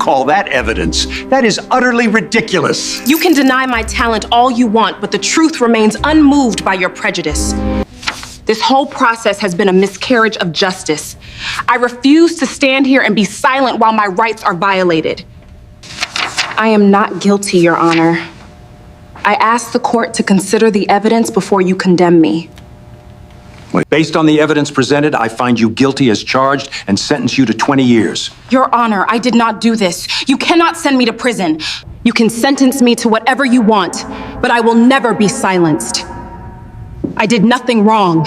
call that evidence? That is utterly ridiculous. You can deny my talent all you want, but the truth remains unmoved by your prejudice. This whole process has been a miscarriage of justice. I refuse to stand here and be silent while my rights are violated. I am not guilty, Your Honor. I ask the court to consider the evidence before you condemn me. Based on the evidence presented, I find you guilty as charged and sentence you to 20 years. Your Honor, I did not do this. You cannot send me to prison. You can sentence me to whatever you want, but I will never be silenced. I did nothing wrong.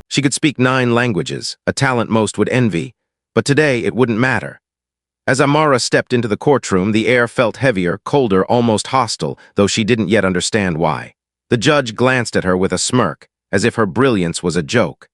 She could speak 9 languages, a talent most would envy, but today it wouldn't matter. As Amara stepped into the courtroom, the air felt heavier, colder, almost hostile, though she didn't yet understand why. The judge glanced at her with a smirk, as if her brilliance was a joke.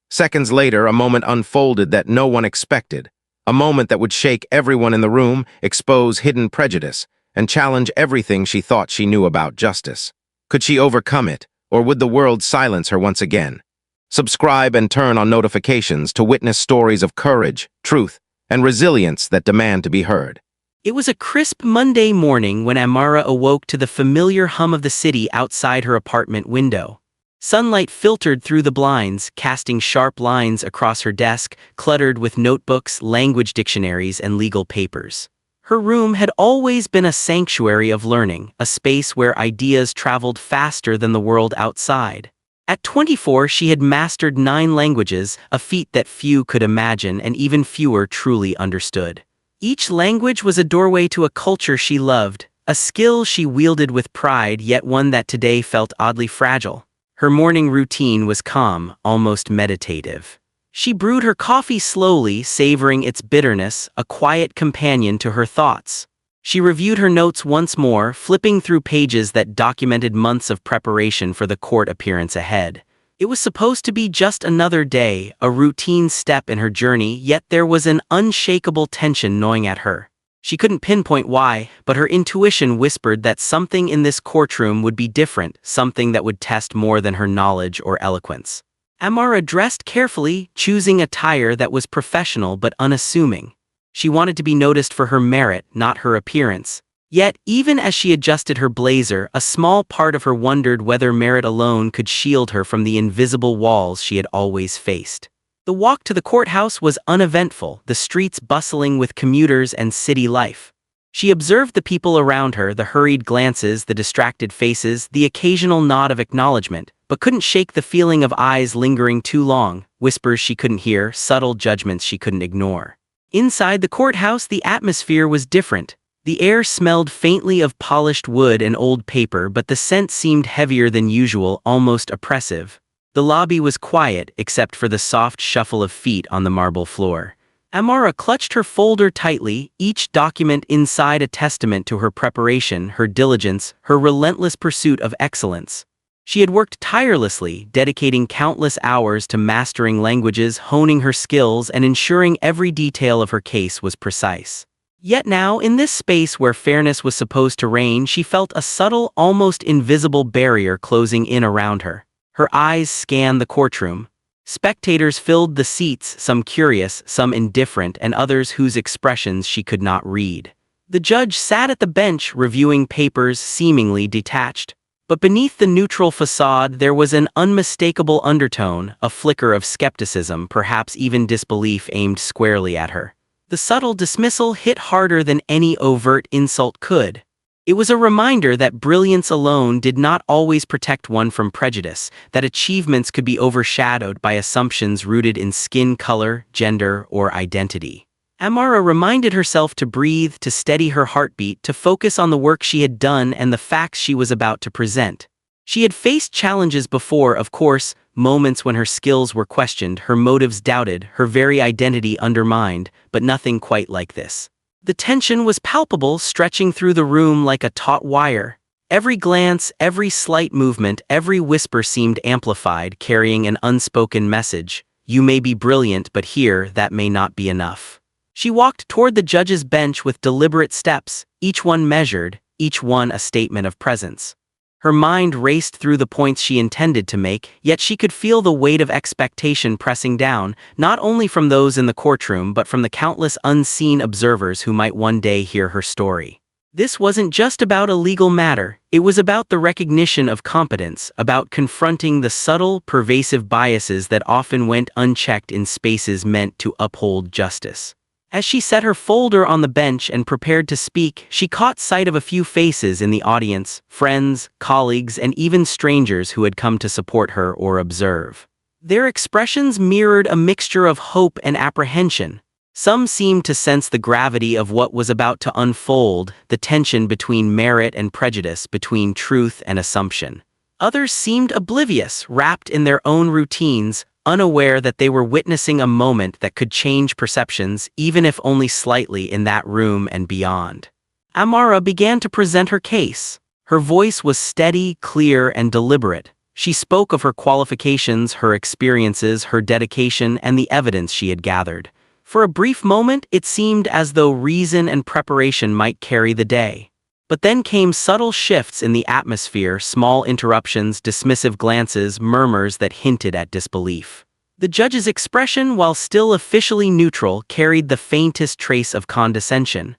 Seconds later, a moment unfolded that no one expected, a moment that would shake everyone in the room, expose hidden prejudice, and challenge everything she thought she knew about justice. Could she overcome it, or would the world silence her once again? Subscribe and turn on notifications to witness stories of courage, truth, and resilience that demand to be heard. It was a crisp Monday morning when Amara awoke to the familiar hum of the city outside her apartment window. Sunlight filtered through the blinds, casting sharp lines across her desk, cluttered with notebooks, language dictionaries, and legal papers. Her room had always been a sanctuary of learning, a space where ideas traveled faster than the world outside. At 24, she had mastered 9 languages, a feat that few could imagine and even fewer truly understood. Each language was a doorway to a culture she loved, a skill she wielded with pride, yet one that today felt oddly fragile. Her morning routine was calm, almost meditative. She brewed her coffee slowly, savoring its bitterness, a quiet companion to her thoughts. She reviewed her notes once more, flipping through pages that documented months of preparation for the court appearance ahead. It was supposed to be just another day, a routine step in her journey, yet there was an unshakable tension gnawing at her. She couldn't pinpoint why, but her intuition whispered that something in this courtroom would be different, something that would test more than her knowledge or eloquence. Amara dressed carefully, choosing attire that was professional but unassuming. She wanted to be noticed for her merit, not her appearance. Yet, even as she adjusted her blazer, a small part of her wondered whether merit alone could shield her from the invisible walls she had always faced. The walk to the courthouse was uneventful, the streets bustling with commuters and city life. She observed the people around her, the hurried glances, the distracted faces, the occasional nod of acknowledgement, but couldn't shake the feeling of eyes lingering too long, whispers she couldn't hear, subtle judgments she couldn't ignore. Inside the courthouse, the atmosphere was different. The air smelled faintly of polished wood and old paper, but the scent seemed heavier than usual, almost oppressive. The lobby was quiet, except for the soft shuffle of feet on the marble floor. Amara clutched her folder tightly, each document inside a testament to her preparation, her diligence, her relentless pursuit of excellence. She had worked tirelessly, dedicating countless hours to mastering languages, honing her skills, and ensuring every detail of her case was precise. Yet now, in this space where fairness was supposed to reign, she felt a subtle, almost invisible barrier closing in around her. Her eyes scanned the courtroom. Spectators filled the seats, some curious, some indifferent, and others whose expressions she could not read. The judge sat at the bench, reviewing papers, seemingly detached. But beneath the neutral facade, there was an unmistakable undertone, a flicker of skepticism, perhaps even disbelief aimed squarely at her. The subtle dismissal hit harder than any overt insult could. It was a reminder that brilliance alone did not always protect one from prejudice, that achievements could be overshadowed by assumptions rooted in skin color, gender, or identity. Amara reminded herself to breathe, to steady her heartbeat, to focus on the work she had done and the facts she was about to present. She had faced challenges before, of course, moments when her skills were questioned, her motives doubted, her very identity undermined, but nothing quite like this. The tension was palpable, stretching through the room like a taut wire. Every glance, every slight movement, every whisper seemed amplified, carrying an unspoken message. You may be brilliant, but here, that may not be enough. She walked toward the judge's bench with deliberate steps, each one measured, each one a statement of presence. Her mind raced through the points she intended to make, yet she could feel the weight of expectation pressing down, not only from those in the courtroom but from the countless unseen observers who might one day hear her story. This wasn't just about a legal matter, it was about the recognition of competence, about confronting the subtle, pervasive biases that often went unchecked in spaces meant to uphold justice. As she set her folder on the bench and prepared to speak, she caught sight of a few faces in the audience, friends, colleagues, and even strangers who had come to support her or observe. Their expressions mirrored a mixture of hope and apprehension. Some seemed to sense the gravity of what was about to unfold, the tension between merit and prejudice, between truth and assumption. Others seemed oblivious, wrapped in their own routines, unaware that they were witnessing a moment that could change perceptions, even if only slightly, in that room and beyond. Amara began to present her case. Her voice was steady, clear, and deliberate. She spoke of her qualifications, her experiences, her dedication, and the evidence she had gathered. For a brief moment, it seemed as though reason and preparation might carry the day. But then came subtle shifts in the atmosphere, small interruptions, dismissive glances, murmurs that hinted at disbelief. The judge's expression, while still officially neutral, carried the faintest trace of condescension.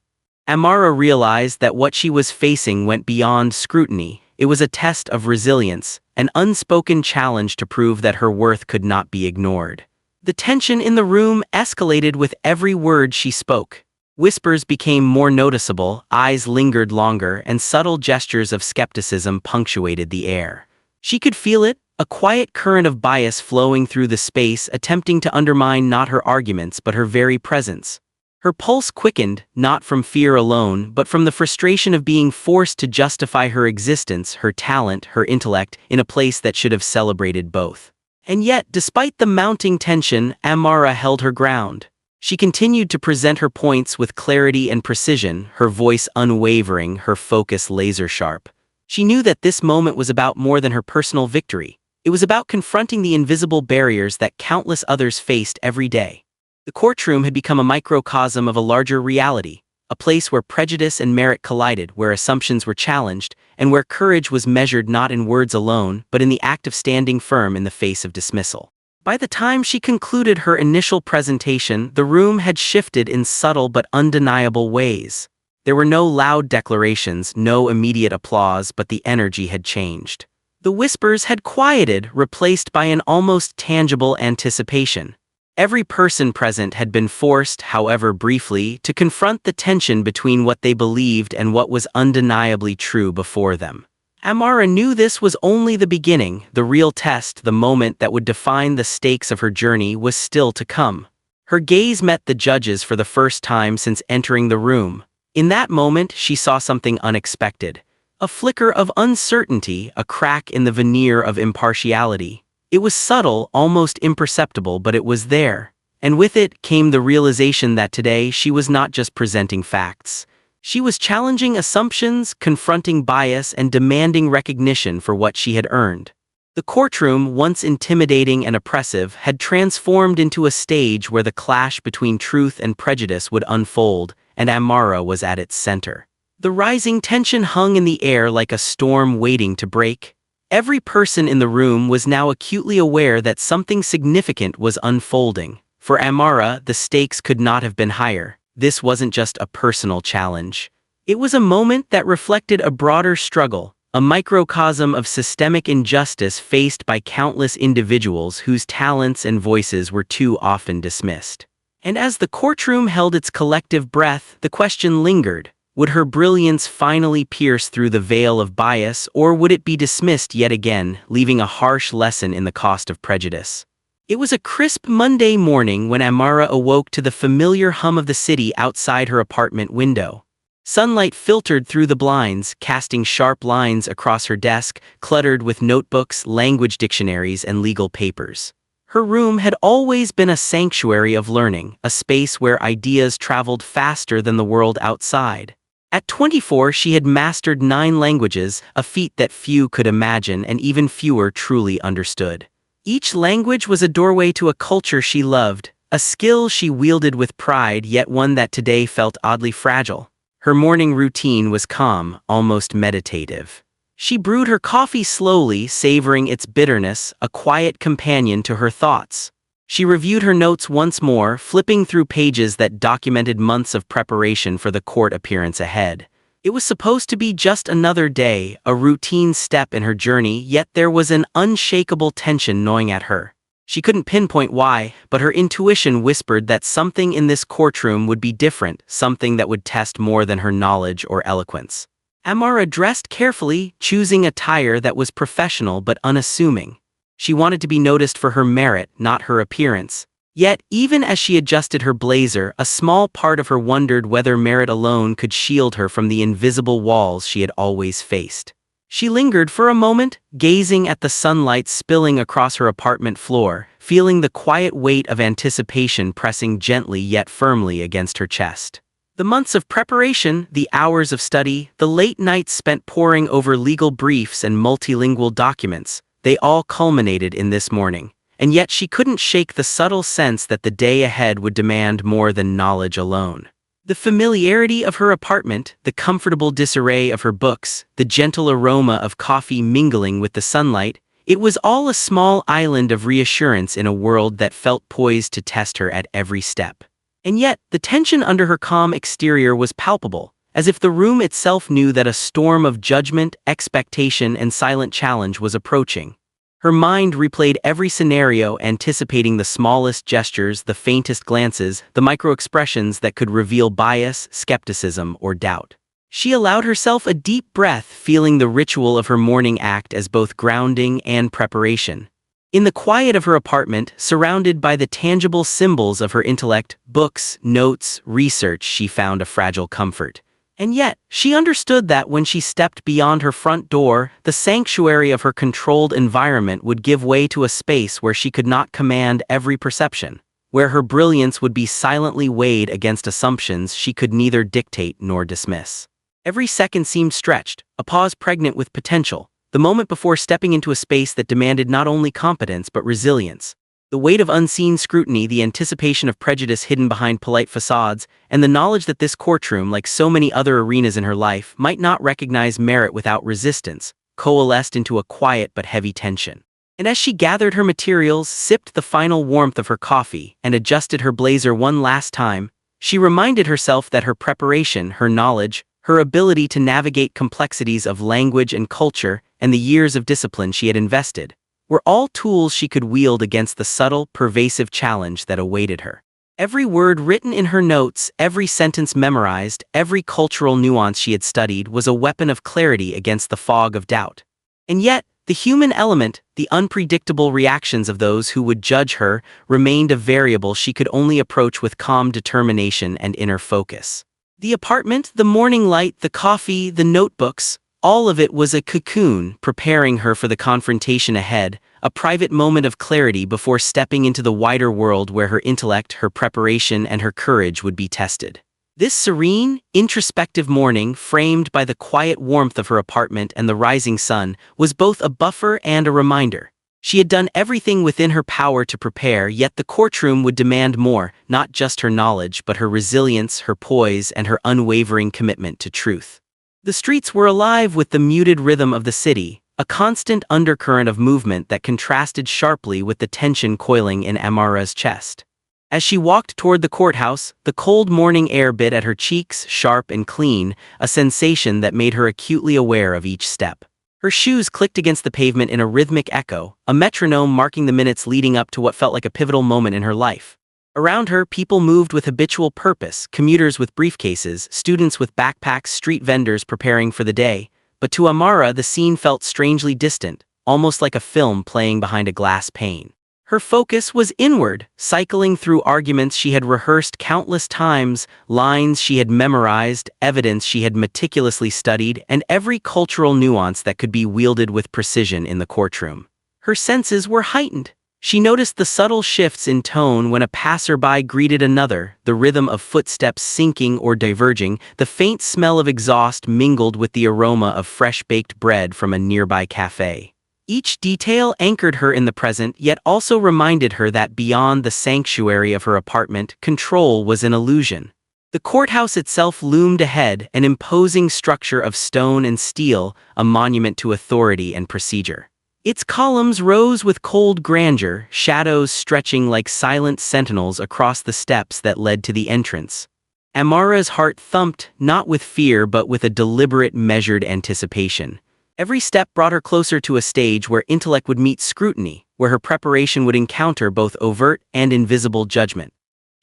Amara realized that what she was facing went beyond scrutiny. It was a test of resilience, an unspoken challenge to prove that her worth could not be ignored. The tension in the room escalated with every word she spoke. Whispers became more noticeable, eyes lingered longer, and subtle gestures of skepticism punctuated the air. She could feel it, a quiet current of bias flowing through the space, attempting to undermine not her arguments but her very presence. Her pulse quickened, not from fear alone, but from the frustration of being forced to justify her existence, her talent, her intellect, in a place that should have celebrated both. And yet, despite the mounting tension, Amara held her ground. She continued to present her points with clarity and precision, her voice unwavering, her focus laser-sharp. She knew that this moment was about more than her personal victory. It was about confronting the invisible barriers that countless others faced every day. The courtroom had become a microcosm of a larger reality, a place where prejudice and merit collided, where assumptions were challenged, and where courage was measured not in words alone, but in the act of standing firm in the face of dismissal. By the time she concluded her initial presentation, the room had shifted in subtle but undeniable ways. There were no loud declarations, no immediate applause, but the energy had changed. The whispers had quieted, replaced by an almost tangible anticipation. Every person present had been forced, however briefly, to confront the tension between what they believed and what was undeniably true before them. Amara knew this was only the beginning. The real test, the moment that would define the stakes of her journey, was still to come. Her gaze met the judge's for the first time since entering the room. In that moment, she saw something unexpected. A flicker of uncertainty, a crack in the veneer of impartiality. It was subtle, almost imperceptible, but it was there. And with it came the realization that today she was not just presenting facts. She was challenging assumptions, confronting bias, and demanding recognition for what she had earned. The courtroom, once intimidating and oppressive, had transformed into a stage where the clash between truth and prejudice would unfold, and Amara was at its center. The rising tension hung in the air like a storm waiting to break. Every person in the room was now acutely aware that something significant was unfolding. For Amara, the stakes could not have been higher. This wasn't just a personal challenge. It was a moment that reflected a broader struggle, a microcosm of systemic injustice faced by countless individuals whose talents and voices were too often dismissed. And as the courtroom held its collective breath, the question lingered. Would her brilliance finally pierce through the veil of bias, or would it be dismissed yet again, leaving a harsh lesson in the cost of prejudice? It was a crisp Monday morning when Amara awoke to the familiar hum of the city outside her apartment window. Sunlight filtered through the blinds, casting sharp lines across her desk, cluttered with notebooks, language dictionaries, and legal papers. Her room had always been a sanctuary of learning, a space where ideas traveled faster than the world outside. At 24, she had mastered 9 languages, a feat that few could imagine and even fewer truly understood. Each language was a doorway to a culture she loved, a skill she wielded with pride, yet one that today felt oddly fragile. Her morning routine was calm, almost meditative. She brewed her coffee slowly, savoring its bitterness, a quiet companion to her thoughts. She reviewed her notes once more, flipping through pages that documented months of preparation for the court appearance ahead. It was supposed to be just another day, a routine step in her journey, yet there was an unshakable tension gnawing at her. She couldn't pinpoint why, but her intuition whispered that something in this courtroom would be different, something that would test more than her knowledge or eloquence. Amara dressed carefully, choosing attire that was professional but unassuming. She wanted to be noticed for her merit, not her appearance. Yet, even as she adjusted her blazer, a small part of her wondered whether merit alone could shield her from the invisible walls she had always faced. She lingered for a moment, gazing at the sunlight spilling across her apartment floor, feeling the quiet weight of anticipation pressing gently yet firmly against her chest. The months of preparation, the hours of study, the late nights spent poring over legal briefs and multilingual documents, they all culminated in this morning. And yet she couldn't shake the subtle sense that the day ahead would demand more than knowledge alone. The familiarity of her apartment, the comfortable disarray of her books, the gentle aroma of coffee mingling with the sunlight, it was all a small island of reassurance in a world that felt poised to test her at every step. And yet, the tension under her calm exterior was palpable, as if the room itself knew that a storm of judgment, expectation, and silent challenge was approaching. Her mind replayed every scenario, anticipating the smallest gestures, the faintest glances, the micro-expressions that could reveal bias, skepticism, or doubt. She allowed herself a deep breath, feeling the ritual of her morning act as both grounding and preparation. In the quiet of her apartment, surrounded by the tangible symbols of her intellect, books, notes, research, she found a fragile comfort. And yet, she understood that when she stepped beyond her front door, the sanctuary of her controlled environment would give way to a space where she could not command every perception, where her brilliance would be silently weighed against assumptions she could neither dictate nor dismiss. Every second seemed stretched, a pause pregnant with potential, the moment before stepping into a space that demanded not only competence but resilience. The weight of unseen scrutiny, the anticipation of prejudice hidden behind polite facades, and the knowledge that this courtroom, like so many other arenas in her life, might not recognize merit without resistance, coalesced into a quiet but heavy tension. And as she gathered her materials, sipped the final warmth of her coffee, and adjusted her blazer one last time, she reminded herself that her preparation, her knowledge, her ability to navigate complexities of language and culture, and the years of discipline she had invested, were all tools she could wield against the subtle, pervasive challenge that awaited her. Every word written in her notes, every sentence memorized, every cultural nuance she had studied was a weapon of clarity against the fog of doubt. And yet, the human element, the unpredictable reactions of those who would judge her, remained a variable she could only approach with calm determination and inner focus. The apartment, the morning light, the coffee, the notebooks, all of it was a cocoon, preparing her for the confrontation ahead, a private moment of clarity before stepping into the wider world where her intellect, her preparation, and her courage would be tested. This serene, introspective morning, framed by the quiet warmth of her apartment and the rising sun, was both a buffer and a reminder. She had done everything within her power to prepare, yet the courtroom would demand more, not just her knowledge, but her resilience, her poise, and her unwavering commitment to truth. The streets were alive with the muted rhythm of the city, a constant undercurrent of movement that contrasted sharply with the tension coiling in Amara's chest. As she walked toward the courthouse, the cold morning air bit at her cheeks, sharp and clean, a sensation that made her acutely aware of each step. Her shoes clicked against the pavement in a rhythmic echo, a metronome marking the minutes leading up to what felt like a pivotal moment in her life. Around her, people moved with habitual purpose, commuters with briefcases, students with backpacks, street vendors preparing for the day. But to Amara, the scene felt strangely distant, almost like a film playing behind a glass pane. Her focus was inward, cycling through arguments she had rehearsed countless times, lines she had memorized, evidence she had meticulously studied, and every cultural nuance that could be wielded with precision in the courtroom. Her senses were heightened. She noticed the subtle shifts in tone when a passerby greeted another, the rhythm of footsteps syncing or diverging, the faint smell of exhaust mingled with the aroma of fresh-baked bread from a nearby cafe. Each detail anchored her in the present, yet also reminded her that beyond the sanctuary of her apartment, control was an illusion. The courthouse itself loomed ahead, an imposing structure of stone and steel, a monument to authority and procedure. Its columns rose with cold grandeur, shadows stretching like silent sentinels across the steps that led to the entrance. Amara's heart thumped, not with fear but with a deliberate, measured anticipation. Every step brought her closer to a stage where intellect would meet scrutiny, where her preparation would encounter both overt and invisible judgment.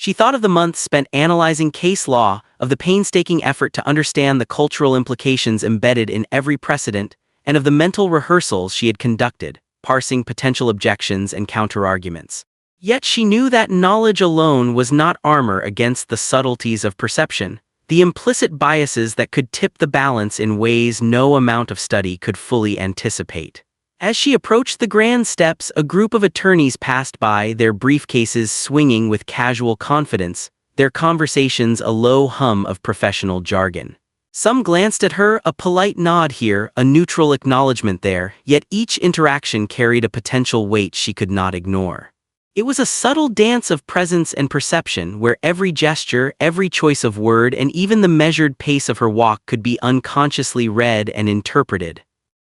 She thought of the months spent analyzing case law, of the painstaking effort to understand the cultural implications embedded in every precedent, and of the mental rehearsals she had conducted, parsing potential objections and counterarguments. Yet she knew that knowledge alone was not armor against the subtleties of perception, the implicit biases that could tip the balance in ways no amount of study could fully anticipate. As she approached the grand steps, a group of attorneys passed by, their briefcases swinging with casual confidence, their conversations a low hum of professional jargon. Some glanced at her, a polite nod here, a neutral acknowledgement there, yet each interaction carried a potential weight she could not ignore. It was a subtle dance of presence and perception where every gesture, every choice of word, and even the measured pace of her walk could be unconsciously read and interpreted.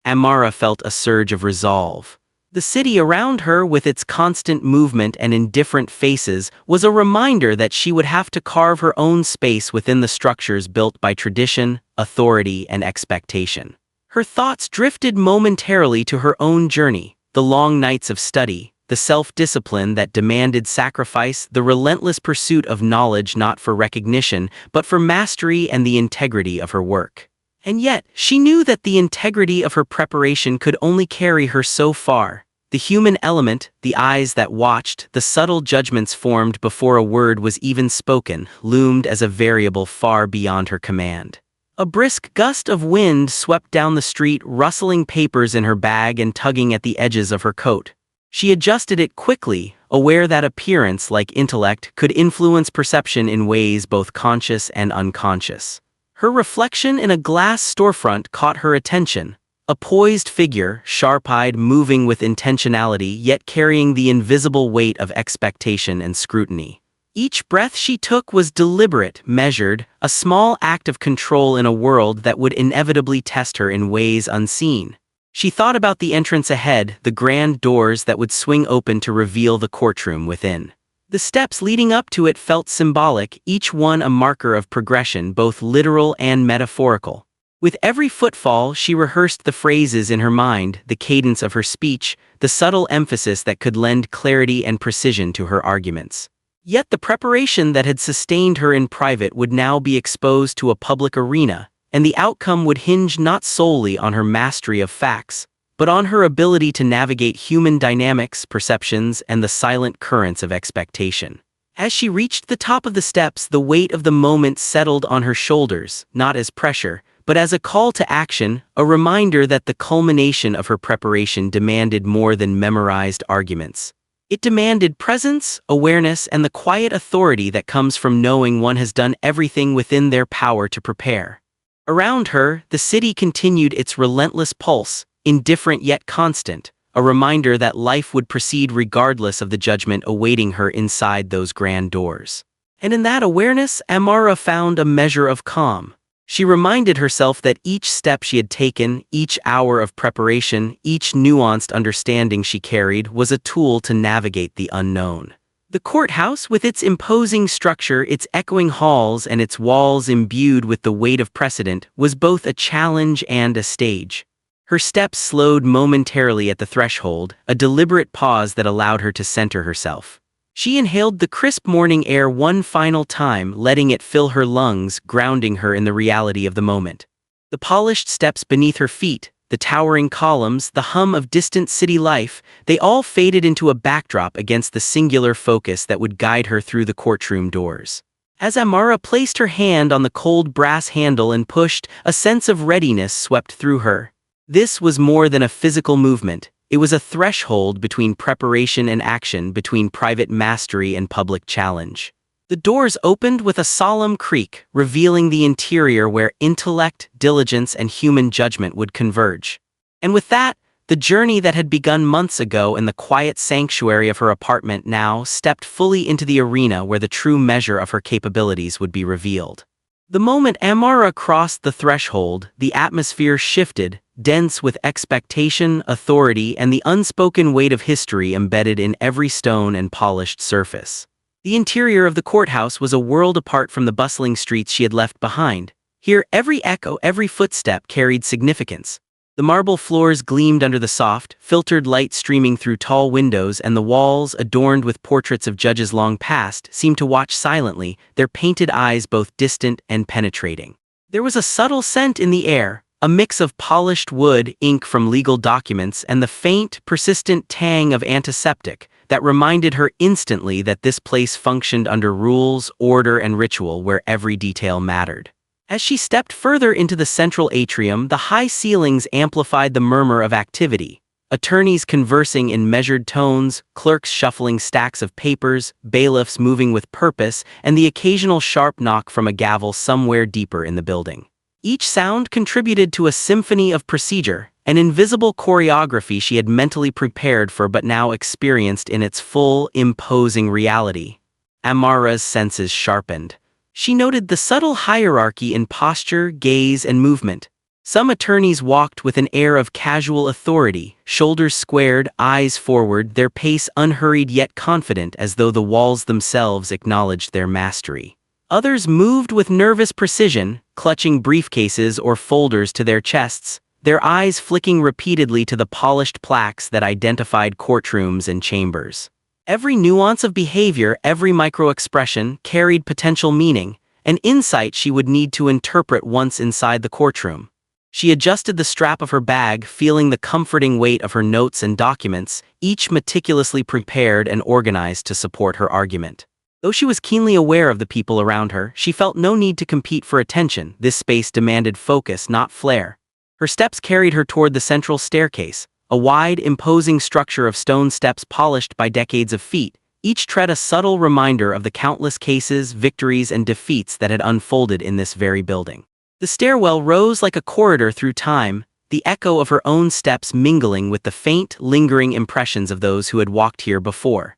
Amara felt a surge of resolve. The city around her, with its constant movement and indifferent faces, was a reminder that she would have to carve her own space within the structures built by tradition, authority, and expectation. Her thoughts drifted momentarily to her own journey, the long nights of study, the self-discipline that demanded sacrifice, the relentless pursuit of knowledge not for recognition, but for mastery and the integrity of her work. And yet, she knew that the integrity of her preparation could only carry her so far. The human element, the eyes that watched, the subtle judgments formed before a word was even spoken, loomed as a variable far beyond her command. A brisk gust of wind swept down the street, rustling papers in her bag and tugging at the edges of her coat. She adjusted it quickly, aware that appearance, like intellect, could influence perception in ways both conscious and unconscious. Her reflection in a glass storefront caught her attention. A poised figure, sharp-eyed, moving with intentionality, yet carrying the invisible weight of expectation and scrutiny. Each breath she took was deliberate, measured, a small act of control in a world that would inevitably test her in ways unseen. She thought about the entrance ahead, the grand doors that would swing open to reveal the courtroom within. The steps leading up to it felt symbolic, each one a marker of progression, both literal and metaphorical. With every footfall, she rehearsed the phrases in her mind, the cadence of her speech, the subtle emphasis that could lend clarity and precision to her arguments. Yet the preparation that had sustained her in private would now be exposed to a public arena, and the outcome would hinge not solely on her mastery of facts, but on her ability to navigate human dynamics, perceptions, and the silent currents of expectation. As she reached the top of the steps, the weight of the moment settled on her shoulders, not as pressure, but as a call to action, a reminder that the culmination of her preparation demanded more than memorized arguments. It demanded presence, awareness, and the quiet authority that comes from knowing one has done everything within their power to prepare. Around her, the city continued its relentless pulse, indifferent yet constant, a reminder that life would proceed regardless of the judgment awaiting her inside those grand doors. And in that awareness, Amara found a measure of calm. She reminded herself that each step she had taken, each hour of preparation, each nuanced understanding she carried was a tool to navigate the unknown. The courthouse, with its imposing structure, its echoing halls, and its walls imbued with the weight of precedent, was both a challenge and a stage. Her steps slowed momentarily at the threshold, a deliberate pause that allowed her to center herself. She inhaled the crisp morning air one final time, letting it fill her lungs, grounding her in the reality of the moment. The polished steps beneath her feet, the towering columns, the hum of distant city life, they all faded into a backdrop against the singular focus that would guide her through the courtroom doors. As Amara placed her hand on the cold brass handle and pushed, a sense of readiness swept through her. This was more than a physical movement. It was a threshold between preparation and action, between private mastery and public challenge. The doors opened with a solemn creak, revealing the interior where intellect, diligence, and human judgment would converge. And with that, The journey that had begun months ago in the quiet sanctuary of her apartment now stepped fully into the arena where the true measure of her capabilities would be revealed. The moment Amara crossed the threshold, the atmosphere shifted, dense with expectation, authority, and the unspoken weight of history embedded in every stone and polished surface. The interior of the courthouse was a world apart from the bustling streets she had left behind. Here, every echo, every footstep carried significance. The marble floors gleamed under the soft, filtered light streaming through tall windows, and the walls, adorned with portraits of judges long past, seemed to watch silently, their painted eyes both distant and penetrating. There was a subtle scent in the air, a mix of polished wood, ink from legal documents, and the faint, persistent tang of antiseptic that reminded her instantly that this place functioned under rules, order, and ritual where every detail mattered. As she stepped further into the central atrium, the high ceilings amplified the murmur of activity. Attorneys conversing in measured tones, clerks shuffling stacks of papers, bailiffs moving with purpose, and the occasional sharp knock from a gavel somewhere deeper in the building. Each sound contributed to a symphony of procedure, an invisible choreography she had mentally prepared for but now experienced in its full, imposing reality. Amara's senses sharpened. She noted the subtle hierarchy in posture, gaze, and movement. Some attorneys walked with an air of casual authority, shoulders squared, eyes forward, their pace unhurried yet confident as though the walls themselves acknowledged their mastery. Others moved with nervous precision, clutching briefcases or folders to their chests, their eyes flicking repeatedly to the polished plaques that identified courtrooms and chambers. Every nuance of behavior, every micro-expression, carried potential meaning, an insight she would need to interpret once inside the courtroom. She adjusted the strap of her bag, feeling the comforting weight of her notes and documents, each meticulously prepared and organized to support her argument. Though she was keenly aware of the people around her, she felt no need to compete for attention. This space demanded focus, not flair. Her steps carried her toward the central staircase, a wide, imposing structure of stone steps polished by decades of feet, each tread a subtle reminder of the countless cases, victories, and defeats that had unfolded in this very building. The stairwell rose like a corridor through time, the echo of her own steps mingling with the faint, lingering impressions of those who had walked here before.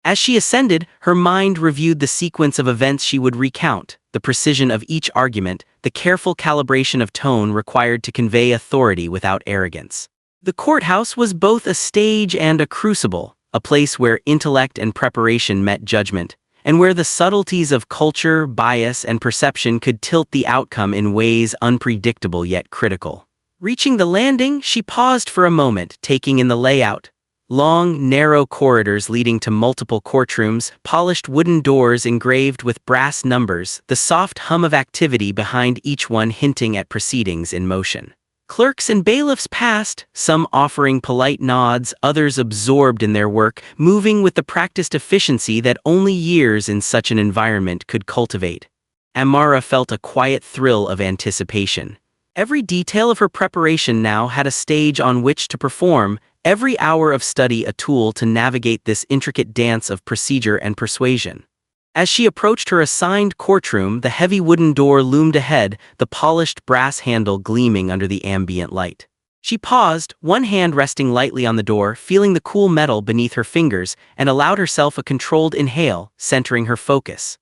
As she ascended, her mind reviewed the sequence of events she would recount, the precision of each argument, the careful calibration of tone required to convey authority without arrogance. The courthouse was both a stage and a crucible, a place where intellect and preparation met judgment, and where the subtleties of culture, bias, and perception could tilt the outcome in ways unpredictable yet critical. Reaching the landing, she paused for a moment, taking in the layout. Long, narrow corridors leading to multiple courtrooms, polished wooden doors engraved with brass numbers, the soft hum of activity behind each one hinting at proceedings in motion. Clerks and bailiffs passed, some offering polite nods, others absorbed in their work, moving with the practiced efficiency that only years in such an environment could cultivate. Amara felt a quiet thrill of anticipation. Every detail of her preparation now had a stage on which to perform, every hour of study a tool to navigate this intricate dance of procedure and persuasion. As she approached her assigned courtroom, the heavy wooden door loomed ahead, the polished brass handle gleaming under the ambient light. She paused, one hand resting lightly on the door, feeling the cool metal beneath her fingers, and allowed herself a controlled inhale, centering her focus.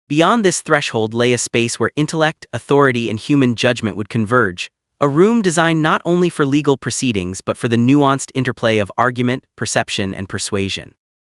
Beyond this threshold lay a space where intellect, authority, and human judgment would converge, a room designed not only for legal proceedings but for the nuanced interplay of argument, perception, and persuasion.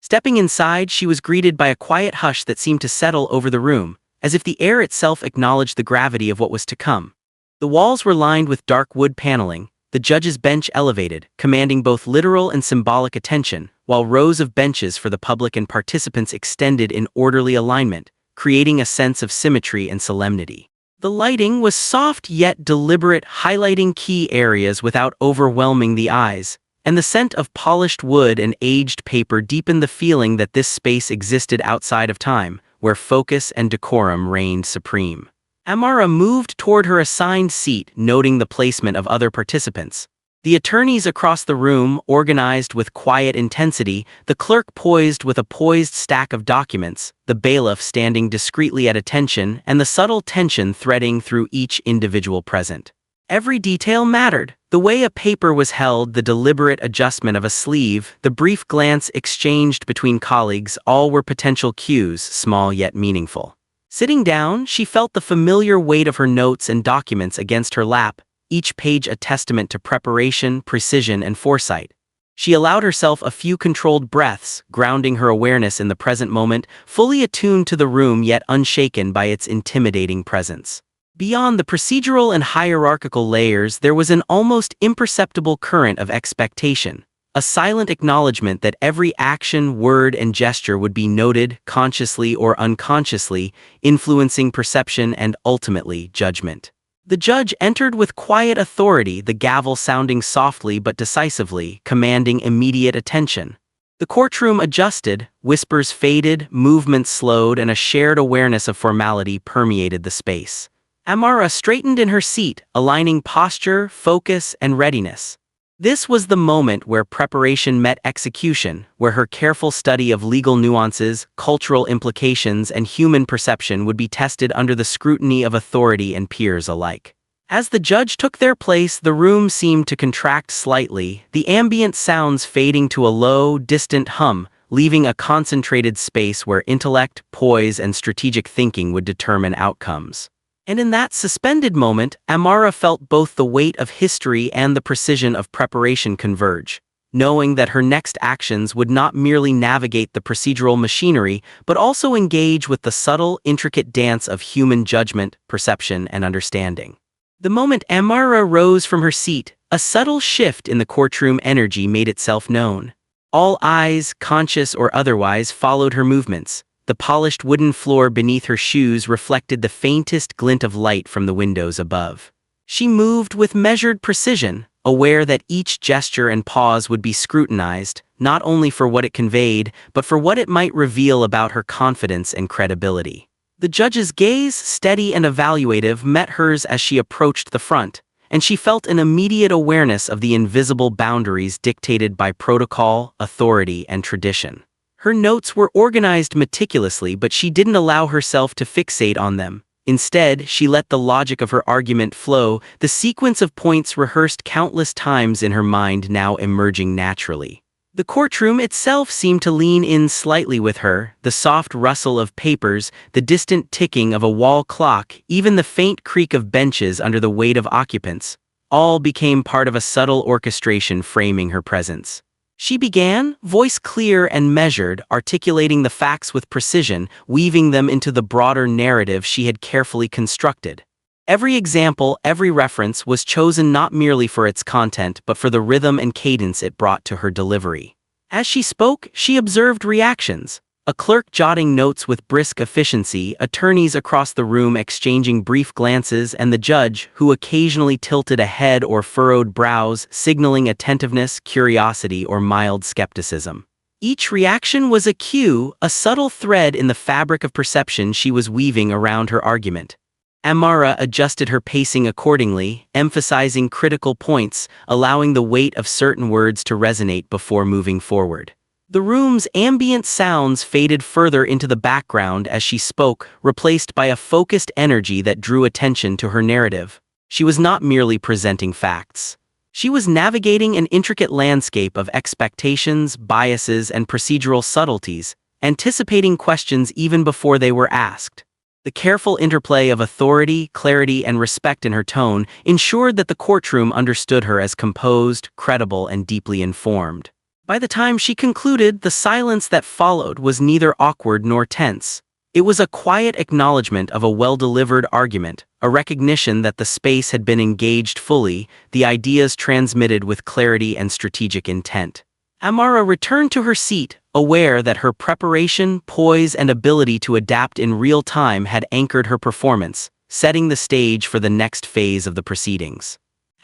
Stepping inside, she was greeted by a quiet hush that seemed to settle over the room, as if the air itself acknowledged the gravity of what was to come. The walls were lined with dark wood paneling, the judge's bench elevated, commanding both literal and symbolic attention, while rows of benches for the public and participants extended in orderly alignment, creating a sense of symmetry and solemnity. The lighting was soft yet deliberate, highlighting key areas without overwhelming the eyes, and the scent of polished wood and aged paper deepened the feeling that this space existed outside of time, where focus and decorum reigned supreme. Amara moved toward her assigned seat, noting the placement of other participants. The attorneys across the room, organized with quiet intensity, the clerk poised with a poised stack of documents, the bailiff standing discreetly at attention, and the subtle tension threading through each individual present. Every detail mattered. The The way a paper was held, the deliberate adjustment of a sleeve, the brief glance exchanged between colleagues, all were potential cues, small yet meaningful. Sitting down, she felt the familiar weight of her notes and documents against her lap, each page a testament to preparation, precision, and foresight. She allowed herself a few controlled breaths, grounding her awareness in the present moment, fully attuned to the room yet unshaken by its intimidating presence. Beyond the procedural and hierarchical layers, there was an almost imperceptible current of expectation, a silent acknowledgement that every action, word, and gesture would be noted, consciously or unconsciously, influencing perception and, ultimately, judgment. The judge entered with quiet authority, the gavel sounding softly but decisively, commanding immediate attention. The courtroom adjusted, whispers faded, movements slowed, and a shared awareness of formality permeated the space. Amara straightened in her seat, aligning posture, focus, and readiness. This was the moment where preparation met execution, where her careful study of legal nuances, cultural implications, and human perception would be tested under the scrutiny of authority and peers alike. As the judge took their place, the room seemed to contract slightly, the ambient sounds fading to a low, distant hum, leaving a concentrated space where intellect, poise, and strategic thinking would determine outcomes. And in that suspended moment, Amara felt both the weight of history and the precision of preparation converge, knowing that her next actions would not merely navigate the procedural machinery, but also engage with the subtle, intricate dance of human judgment, perception, and understanding. The moment Amara rose from her seat, a subtle shift in the courtroom energy made itself known. All eyes, conscious or otherwise, followed her movements. The polished wooden floor beneath her shoes reflected the faintest glint of light from the windows above. She moved with measured precision, aware that each gesture and pause would be scrutinized, not only for what it conveyed, but for what it might reveal about her confidence and credibility. The judge's gaze, steady and evaluative, met hers as she approached the front, and she felt an immediate awareness of the invisible boundaries dictated by protocol, authority, and tradition. Her notes were organized meticulously, but she didn't allow herself to fixate on them. Instead, she let the logic of her argument flow, the sequence of points rehearsed countless times in her mind now emerging naturally. The courtroom itself seemed to lean in slightly with her, the soft rustle of papers, the distant ticking of a wall clock, even the faint creak of benches under the weight of occupants, all became part of a subtle orchestration framing her presence. She began, voice clear and measured, articulating the facts with precision, weaving them into the broader narrative she had carefully constructed. Every example, every reference was chosen not merely for its content but for the rhythm and cadence it brought to her delivery. As she spoke, she observed reactions. A clerk jotting notes with brisk efficiency, attorneys across the room exchanging brief glances, and the judge, who occasionally tilted a head or furrowed brows, signaling attentiveness, curiosity, or mild skepticism. Each reaction was a cue, a subtle thread in the fabric of perception she was weaving around her argument. Amara adjusted her pacing accordingly, emphasizing critical points, allowing the weight of certain words to resonate before moving forward. The room's ambient sounds faded further into the background as she spoke, replaced by a focused energy that drew attention to her narrative. She was not merely presenting facts. She was navigating an intricate landscape of expectations, biases, and procedural subtleties, anticipating questions even before they were asked. The careful interplay of authority, clarity, and respect in her tone ensured that the courtroom understood her as composed, credible, and deeply informed. By the time she concluded, the silence that followed was neither awkward nor tense. It was a quiet acknowledgement of a well-delivered argument, a recognition that the space had been engaged fully, the ideas transmitted with clarity and strategic intent. Amara returned to her seat, aware that her preparation, poise, and ability to adapt in real time had anchored her performance, setting the stage for the next phase of the proceedings.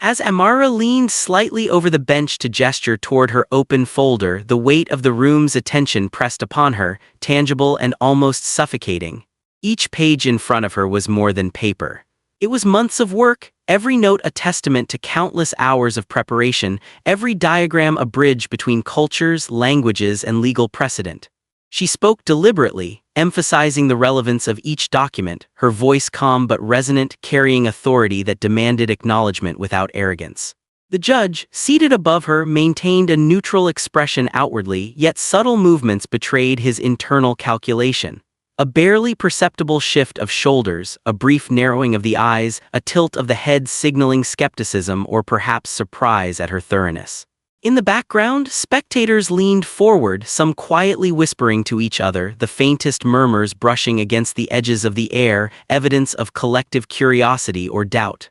As Amara leaned slightly over the bench to gesture toward her open folder, the weight of the room's attention pressed upon her, tangible and almost suffocating. Each page in front of her was more than paper. It was months of work, every note a testament to countless hours of preparation, every diagram a bridge between cultures, languages, and legal precedent. She spoke deliberately, emphasizing the relevance of each document, her voice calm but resonant, carrying authority that demanded acknowledgement without arrogance. The judge, seated above her, maintained a neutral expression outwardly, yet subtle movements betrayed his internal calculation. A barely perceptible shift of shoulders, a brief narrowing of the eyes, a tilt of the head signaling skepticism or perhaps surprise at her thoroughness. In the background, spectators leaned forward, some quietly whispering to each other, the faintest murmurs brushing against the edges of the air, evidence of collective curiosity or doubt.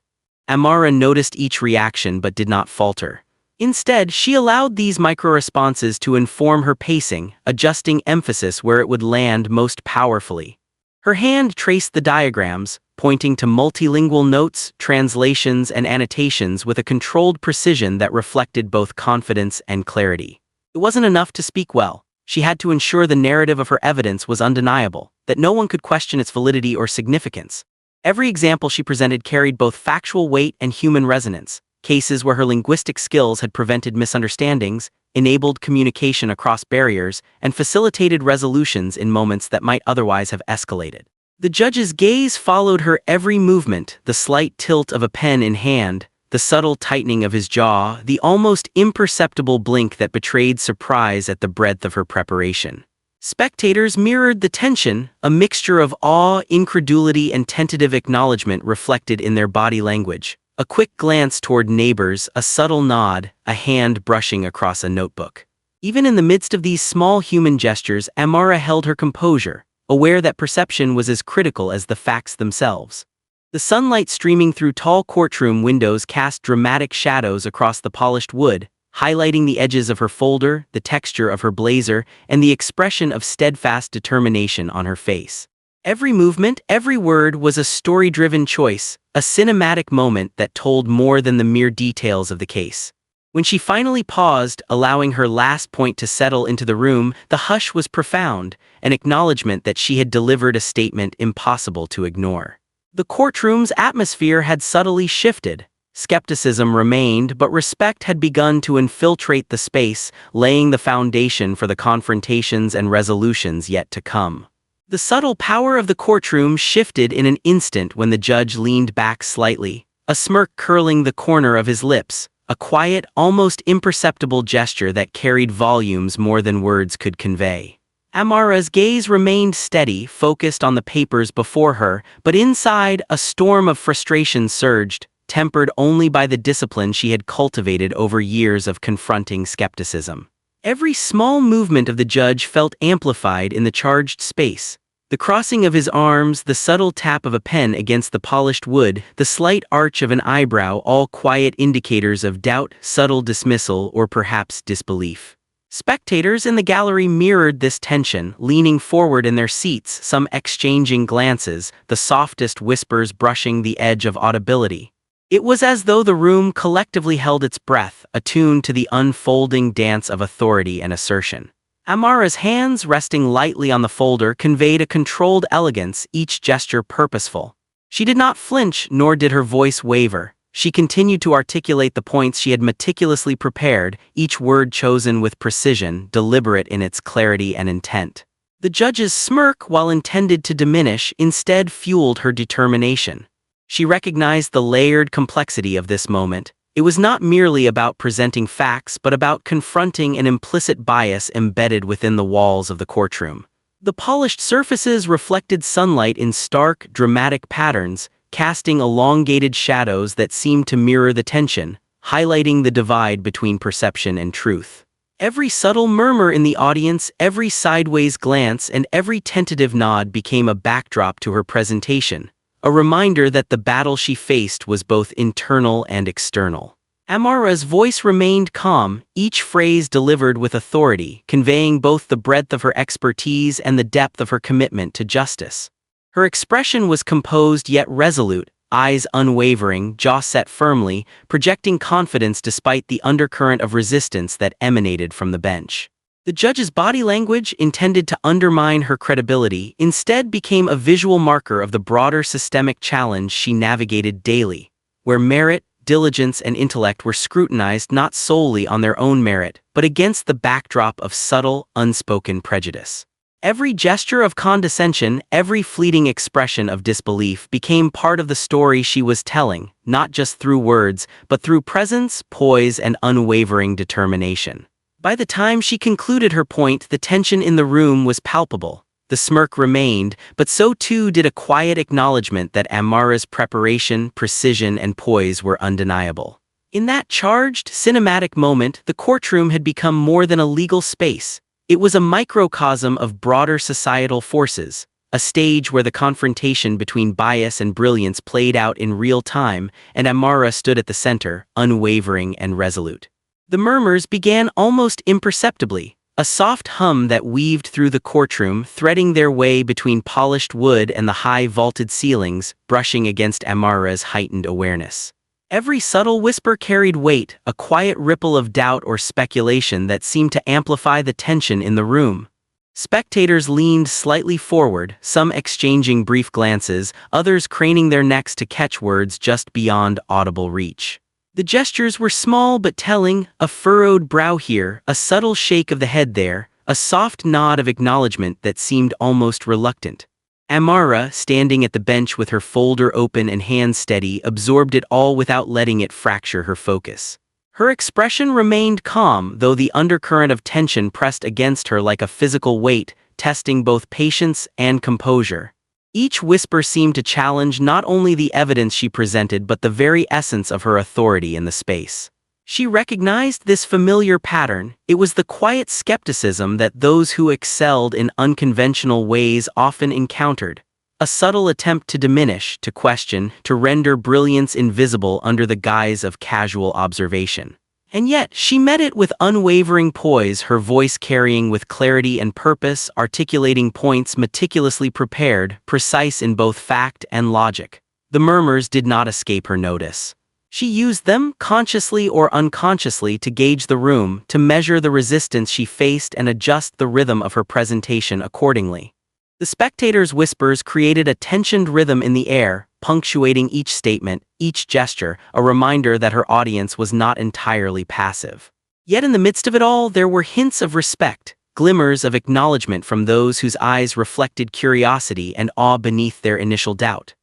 Amara noticed each reaction but did not falter. Instead, she allowed these micro-responses to inform her pacing, adjusting emphasis where it would land most powerfully. Her hand traced the diagrams, pointing to multilingual notes, translations, and annotations with a controlled precision that reflected both confidence and clarity. It wasn't enough to speak well. She had to ensure the narrative of her evidence was undeniable, that no one could question its validity or significance. Every example she presented carried both factual weight and human resonance, cases where her linguistic skills had prevented misunderstandings, enabled communication across barriers, and facilitated resolutions in moments that might otherwise have escalated. The judge's gaze followed her every movement, the slight tilt of a pen in hand, the subtle tightening of his jaw, the almost imperceptible blink that betrayed surprise at the breadth of her preparation. Spectators mirrored the tension, a mixture of awe, incredulity, and tentative acknowledgement reflected in their body language. A quick glance toward neighbors, a subtle nod, a hand brushing across a notebook. Even in the midst of these small human gestures, Amara held her composure, aware that perception was as critical as the facts themselves. The sunlight streaming through tall courtroom windows cast dramatic shadows across the polished wood, highlighting the edges of her folder, the texture of her blazer, and the expression of steadfast determination on her face. Every movement, every word was a story-driven choice, a cinematic moment that told more than the mere details of the case. When she finally paused, allowing her last point to settle into the room, the hush was profound, an acknowledgement that she had delivered a statement impossible to ignore. The courtroom's atmosphere had subtly shifted. Skepticism remained, but respect had begun to infiltrate the space, laying the foundation for the confrontations and resolutions yet to come. The subtle power of the courtroom shifted in an instant when the judge leaned back slightly, a smirk curling the corner of his lips, a quiet, almost imperceptible gesture that carried volumes more than words could convey. Amara's gaze remained steady, focused on the papers before her, but inside, a storm of frustration surged, tempered only by the discipline she had cultivated over years of confronting skepticism. Every small movement of the judge felt amplified in the charged space. The crossing of his arms, the subtle tap of a pen against the polished wood, the slight arch of an eyebrow, all quiet indicators of doubt, subtle dismissal, or perhaps disbelief. Spectators in the gallery mirrored this tension, leaning forward in their seats, some exchanging glances, the softest whispers brushing the edge of audibility. It was as though the room collectively held its breath, attuned to the unfolding dance of authority and assertion. Amara's hands, resting lightly on the folder, conveyed a controlled elegance, each gesture purposeful. She did not flinch, nor did her voice waver. She continued to articulate the points she had meticulously prepared, each word chosen with precision, deliberate in its clarity and intent. The judge's smirk, while intended to diminish, instead fueled her determination. She recognized the layered complexity of this moment. It was not merely about presenting facts, but about confronting an implicit bias embedded within the walls of the courtroom. The polished surfaces reflected sunlight in stark, dramatic patterns, casting elongated shadows that seemed to mirror the tension, highlighting the divide between perception and truth. Every subtle murmur in the audience, every sideways glance, and every tentative nod became a backdrop to her presentation, a reminder that the battle she faced was both internal and external. Amara's voice remained calm, each phrase delivered with authority, conveying both the breadth of her expertise and the depth of her commitment to justice. Her expression was composed yet resolute, eyes unwavering, jaw set firmly, projecting confidence despite the undercurrent of resistance that emanated from the bench. The judge's body language, intended to undermine her credibility, instead became a visual marker of the broader systemic challenge she navigated daily, where merit, diligence, and intellect were scrutinized not solely on their own merit, but against the backdrop of subtle, unspoken prejudice. Every gesture of condescension, every fleeting expression of disbelief became part of the story she was telling, not just through words, but through presence, poise, and unwavering determination. By the time she concluded her point, the tension in the room was palpable. The smirk remained, but so too did a quiet acknowledgement that Amara's preparation, precision, and poise were undeniable. In that charged, cinematic moment, the courtroom had become more than a legal space. It was a microcosm of broader societal forces, a stage where the confrontation between bias and brilliance played out in real time, and Amara stood at the center, unwavering and resolute. The murmurs began almost imperceptibly, a soft hum that weaved through the courtroom, threading their way between polished wood and the high vaulted ceilings, brushing against Amara's heightened awareness. Every subtle whisper carried weight, a quiet ripple of doubt or speculation that seemed to amplify the tension in the room. Spectators leaned slightly forward, some exchanging brief glances, others craning their necks to catch words just beyond audible reach. The gestures were small but telling, a furrowed brow here, a subtle shake of the head there, a soft nod of acknowledgement that seemed almost reluctant. Amara, standing at the bench with her folder open and hands steady, absorbed it all without letting it fracture her focus. Her expression remained calm, though the undercurrent of tension pressed against her like a physical weight, testing both patience and composure. Each whisper seemed to challenge not only the evidence she presented but the very essence of her authority in the space. She recognized this familiar pattern. It was the quiet skepticism that those who excelled in unconventional ways often encountered, a subtle attempt to diminish, to question, to render brilliance invisible under the guise of casual observation. And yet, she met it with unwavering poise, her voice carrying with clarity and purpose, articulating points meticulously prepared, precise in both fact and logic. The murmurs did not escape her notice. She used them, consciously or unconsciously, to gauge the room, to measure the resistance she faced and adjust the rhythm of her presentation accordingly. The spectators' whispers created a tensioned rhythm in the air, punctuating each statement, each gesture, a reminder that her audience was not entirely passive. Yet in the midst of it all, there were hints of respect, glimmers of acknowledgement from those whose eyes reflected curiosity and awe beneath their initial doubt.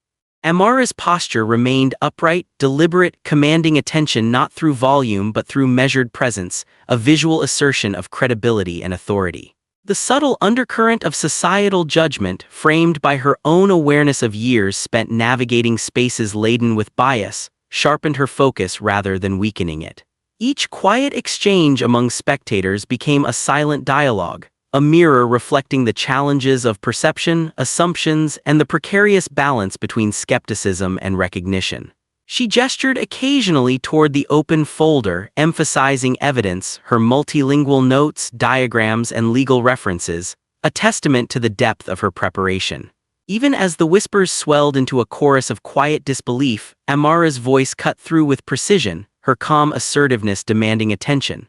Amara's posture remained upright, deliberate, commanding attention not through volume but through measured presence, a visual assertion of credibility and authority. The subtle undercurrent of societal judgment, framed by her own awareness of years spent navigating spaces laden with bias, sharpened her focus rather than weakening it. Each quiet exchange among spectators became a silent dialogue, a mirror reflecting the challenges of perception, assumptions, and the precarious balance between skepticism and recognition. She gestured occasionally toward the open folder, emphasizing evidence, her multilingual notes, diagrams, and legal references, a testament to the depth of her preparation. Even as the whispers swelled into a chorus of quiet disbelief, Amara's voice cut through with precision, her calm assertiveness demanding attention.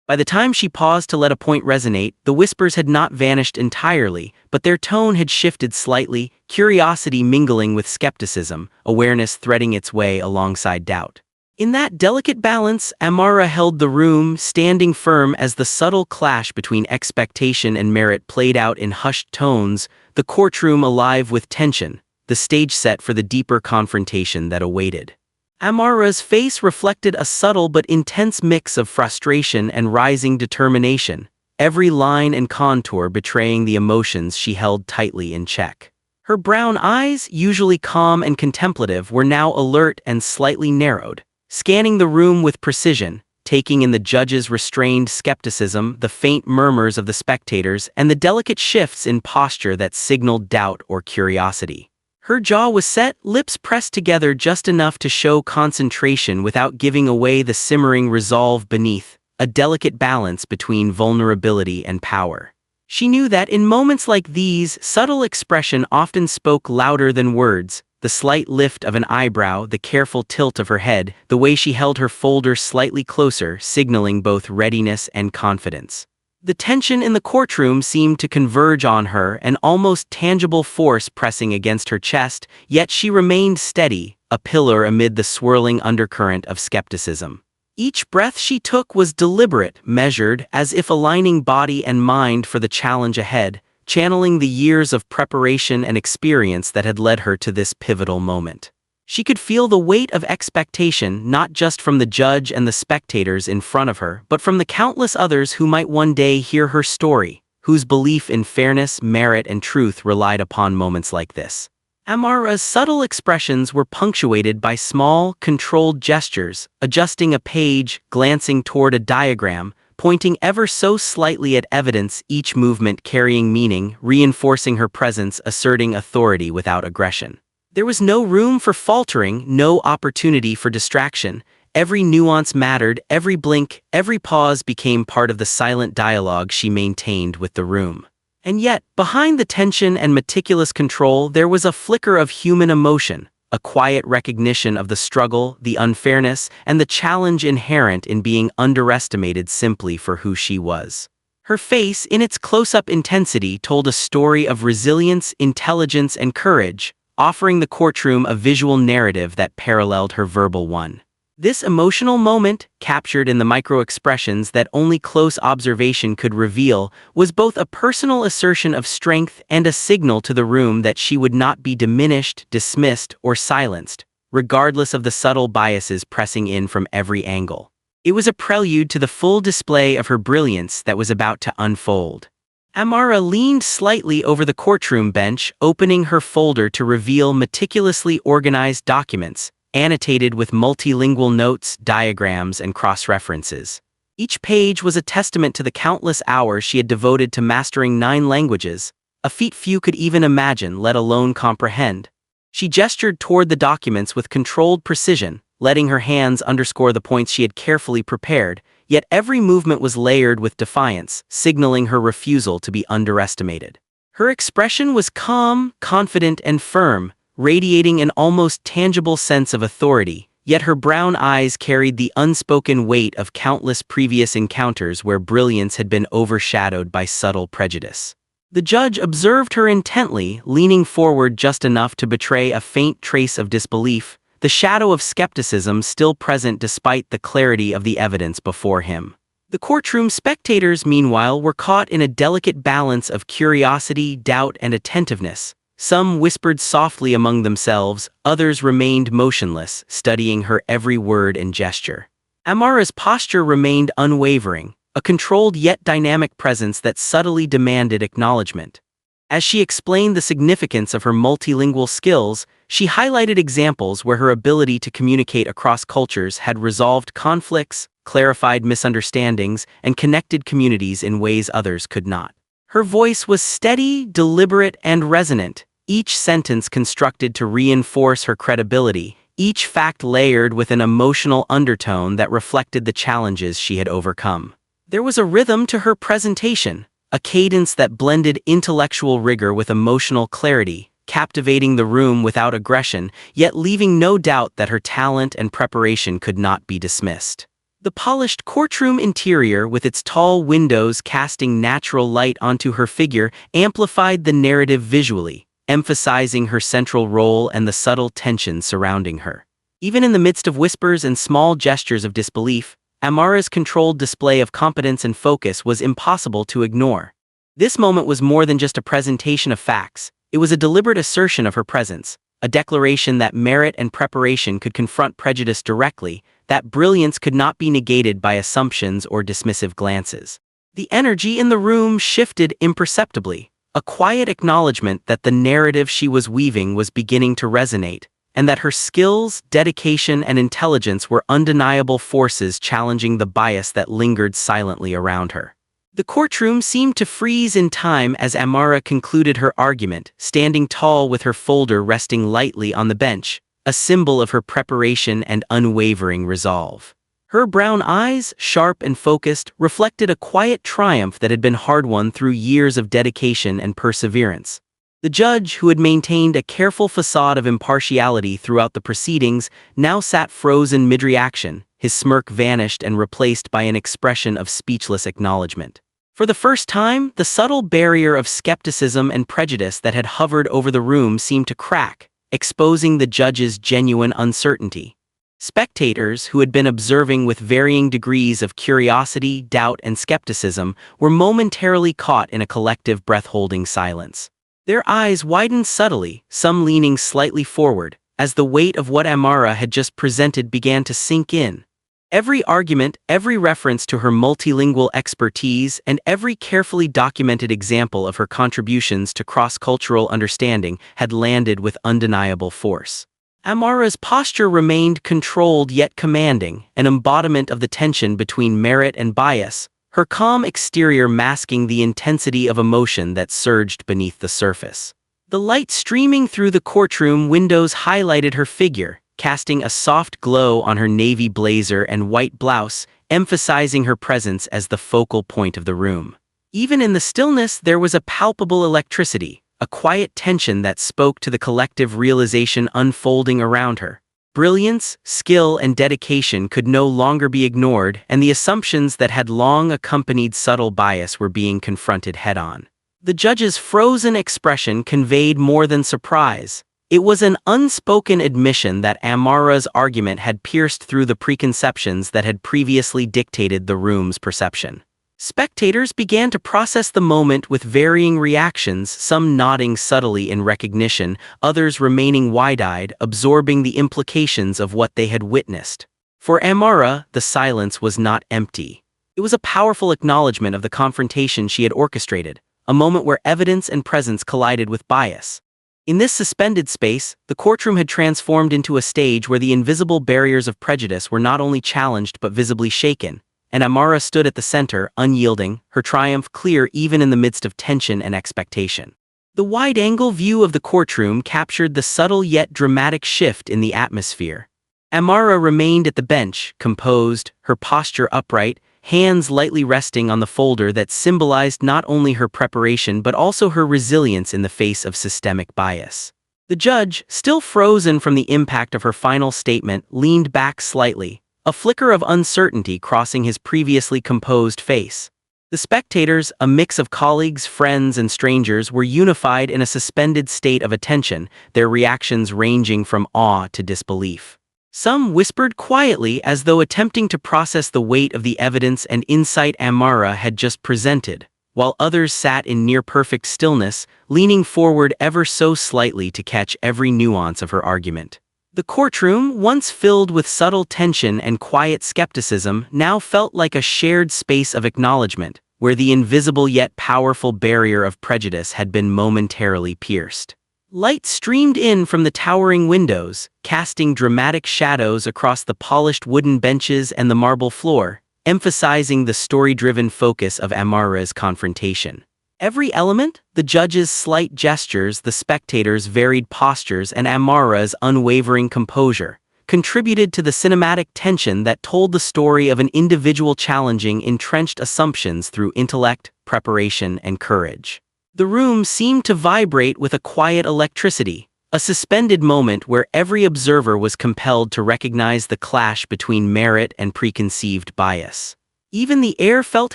By the time she paused to let a point resonate, the whispers had not vanished entirely, but their tone had shifted slightly, curiosity mingling with skepticism, awareness threading its way alongside doubt. In that delicate balance, Amara held the room, standing firm as the subtle clash between expectation and merit played out in hushed tones, the courtroom alive with tension, the stage set for the deeper confrontation that awaited. Amara's face reflected a subtle but intense mix of frustration and rising determination, every line and contour betraying the emotions she held tightly in check. Her brown eyes, usually calm and contemplative, were now alert and slightly narrowed, scanning the room with precision, taking in the judge's restrained skepticism, the faint murmurs of the spectators, and the delicate shifts in posture that signaled doubt or curiosity. Her jaw was set, lips pressed together just enough to show concentration without giving away the simmering resolve beneath, a delicate balance between vulnerability and power. She knew that in moments like these, subtle expression often spoke louder than words, the slight lift of an eyebrow, the careful tilt of her head, the way she held her folder slightly closer, signaling both readiness and confidence. The tension in the courtroom seemed to converge on her, an almost tangible force pressing against her chest, yet she remained steady, a pillar amid the swirling undercurrent of skepticism. Each breath she took was deliberate, measured, as if aligning body and mind for the challenge ahead, channeling the years of preparation and experience that had led her to this pivotal moment. She could feel the weight of expectation not just from the judge and the spectators in front of her, but from the countless others who might one day hear her story, whose belief in fairness, merit, and truth relied upon moments like this. Amara's subtle expressions were punctuated by small, controlled gestures, adjusting a page, glancing toward a diagram, pointing ever so slightly at evidence, each movement carrying meaning, reinforcing her presence, asserting authority without aggression. There was no room for faltering, no opportunity for distraction. Every nuance mattered, every blink, every pause became part of the silent dialogue she maintained with the room. And yet, behind the tension and meticulous control, there was a flicker of human emotion, a quiet recognition of the struggle, the unfairness, and the challenge inherent in being underestimated simply for who she was. Her face, in its close-up intensity, told a story of resilience, intelligence, and courage, offering the courtroom a visual narrative that paralleled her verbal one. This emotional moment, captured in the micro-expressions that only close observation could reveal, was both a personal assertion of strength and a signal to the room that she would not be diminished, dismissed, or silenced, regardless of the subtle biases pressing in from every angle. It was a prelude to the full display of her brilliance that was about to unfold. Amara leaned slightly over the courtroom bench, opening her folder to reveal meticulously organized documents, annotated with multilingual notes, diagrams, and cross-references. Each page was a testament to the countless hours she had devoted to mastering 9 languages, a feat few could even imagine, let alone comprehend. She gestured toward the documents with controlled precision, letting her hands underscore the points she had carefully prepared, yet every movement was layered with defiance, signaling her refusal to be underestimated. Her expression was calm, confident, and firm, radiating an almost tangible sense of authority, yet her brown eyes carried the unspoken weight of countless previous encounters where brilliance had been overshadowed by subtle prejudice. The judge observed her intently, leaning forward just enough to betray a faint trace of disbelief, the shadow of skepticism still present despite the clarity of the evidence before him. The courtroom spectators, meanwhile, were caught in a delicate balance of curiosity, doubt, and attentiveness. Some whispered softly among themselves, others remained motionless, studying her every word and gesture. Amara's posture remained unwavering, a controlled yet dynamic presence that subtly demanded acknowledgement. As she explained the significance of her multilingual skills, she highlighted examples where her ability to communicate across cultures had resolved conflicts, clarified misunderstandings, and connected communities in ways others could not. Her voice was steady, deliberate, and resonant, each sentence constructed to reinforce her credibility, each fact layered with an emotional undertone that reflected the challenges she had overcome. There was a rhythm to her presentation, a cadence that blended intellectual rigor with emotional clarity, captivating the room without aggression, yet leaving no doubt that her talent and preparation could not be dismissed. The polished courtroom interior, with its tall windows casting natural light onto her figure, amplified the narrative visually, emphasizing her central role and the subtle tension surrounding her. Even in the midst of whispers and small gestures of disbelief, Amara's controlled display of competence and focus was impossible to ignore. This moment was more than just a presentation of facts, it was a deliberate assertion of her presence, a declaration that merit and preparation could confront prejudice directly, that brilliance could not be negated by assumptions or dismissive glances. The energy in the room shifted imperceptibly, a quiet acknowledgement that the narrative she was weaving was beginning to resonate, and that her skills, dedication, and intelligence were undeniable forces challenging the bias that lingered silently around her. The courtroom seemed to freeze in time as Amara concluded her argument, standing tall with her folder resting lightly on the bench, a symbol of her preparation and unwavering resolve. Her brown eyes, sharp and focused, reflected a quiet triumph that had been hard-won through years of dedication and perseverance. The judge, who had maintained a careful facade of impartiality throughout the proceedings, now sat frozen mid-reaction, his smirk vanished and replaced by an expression of speechless acknowledgement. For the first time, the subtle barrier of skepticism and prejudice that had hovered over the room seemed to crack, exposing the judge's genuine uncertainty. Spectators, who had been observing with varying degrees of curiosity, doubt, and skepticism, were momentarily caught in a collective breath-holding silence. Their eyes widened subtly, some leaning slightly forward, as the weight of what Amara had just presented began to sink in. Every argument, every reference to her multilingual expertise, and every carefully documented example of her contributions to cross-cultural understanding had landed with undeniable force. Amara's posture remained controlled yet commanding, an embodiment of the tension between merit and bias, her calm exterior masking the intensity of emotion that surged beneath the surface. The light streaming through the courtroom windows highlighted her figure, casting a soft glow on her navy blazer and white blouse, emphasizing her presence as the focal point of the room. Even in the stillness, there was a palpable electricity, a quiet tension that spoke to the collective realization unfolding around her. Brilliance, skill, and dedication could no longer be ignored, and the assumptions that had long accompanied subtle bias were being confronted head-on. The judge's frozen expression conveyed more than surprise. It was an unspoken admission that Amara's argument had pierced through the preconceptions that had previously dictated the room's perception. Spectators began to process the moment with varying reactions, some nodding subtly in recognition, others remaining wide-eyed, absorbing the implications of what they had witnessed. For Amara, the silence was not empty. It was a powerful acknowledgement of the confrontation she had orchestrated, a moment where evidence and presence collided with bias. In this suspended space, the courtroom had transformed into a stage where the invisible barriers of prejudice were not only challenged but visibly shaken, and Amara stood at the center, unyielding, her triumph clear even in the midst of tension and expectation. The wide-angle view of the courtroom captured the subtle yet dramatic shift in the atmosphere. Amara remained at the bench, composed, her posture upright, hands lightly resting on the folder that symbolized not only her preparation but also her resilience in the face of systemic bias. The judge, still frozen from the impact of her final statement, leaned back slightly, a flicker of uncertainty crossing his previously composed face. The spectators, a mix of colleagues, friends, and strangers, were unified in a suspended state of attention, their reactions ranging from awe to disbelief. Some whispered quietly as though attempting to process the weight of the evidence and insight Amara had just presented, while others sat in near-perfect stillness, leaning forward ever so slightly to catch every nuance of her argument. The courtroom, once filled with subtle tension and quiet skepticism, now felt like a shared space of acknowledgement, where the invisible yet powerful barrier of prejudice had been momentarily pierced. Light streamed in from the towering windows, casting dramatic shadows across the polished wooden benches and the marble floor, emphasizing the story-driven focus of Amara's confrontation. Every element, the judge's slight gestures, the spectators' varied postures, and Amara's unwavering composure, contributed to the cinematic tension that told the story of an individual challenging entrenched assumptions through intellect, preparation, and courage. The room seemed to vibrate with a quiet electricity, a suspended moment where every observer was compelled to recognize the clash between merit and preconceived bias. Even the air felt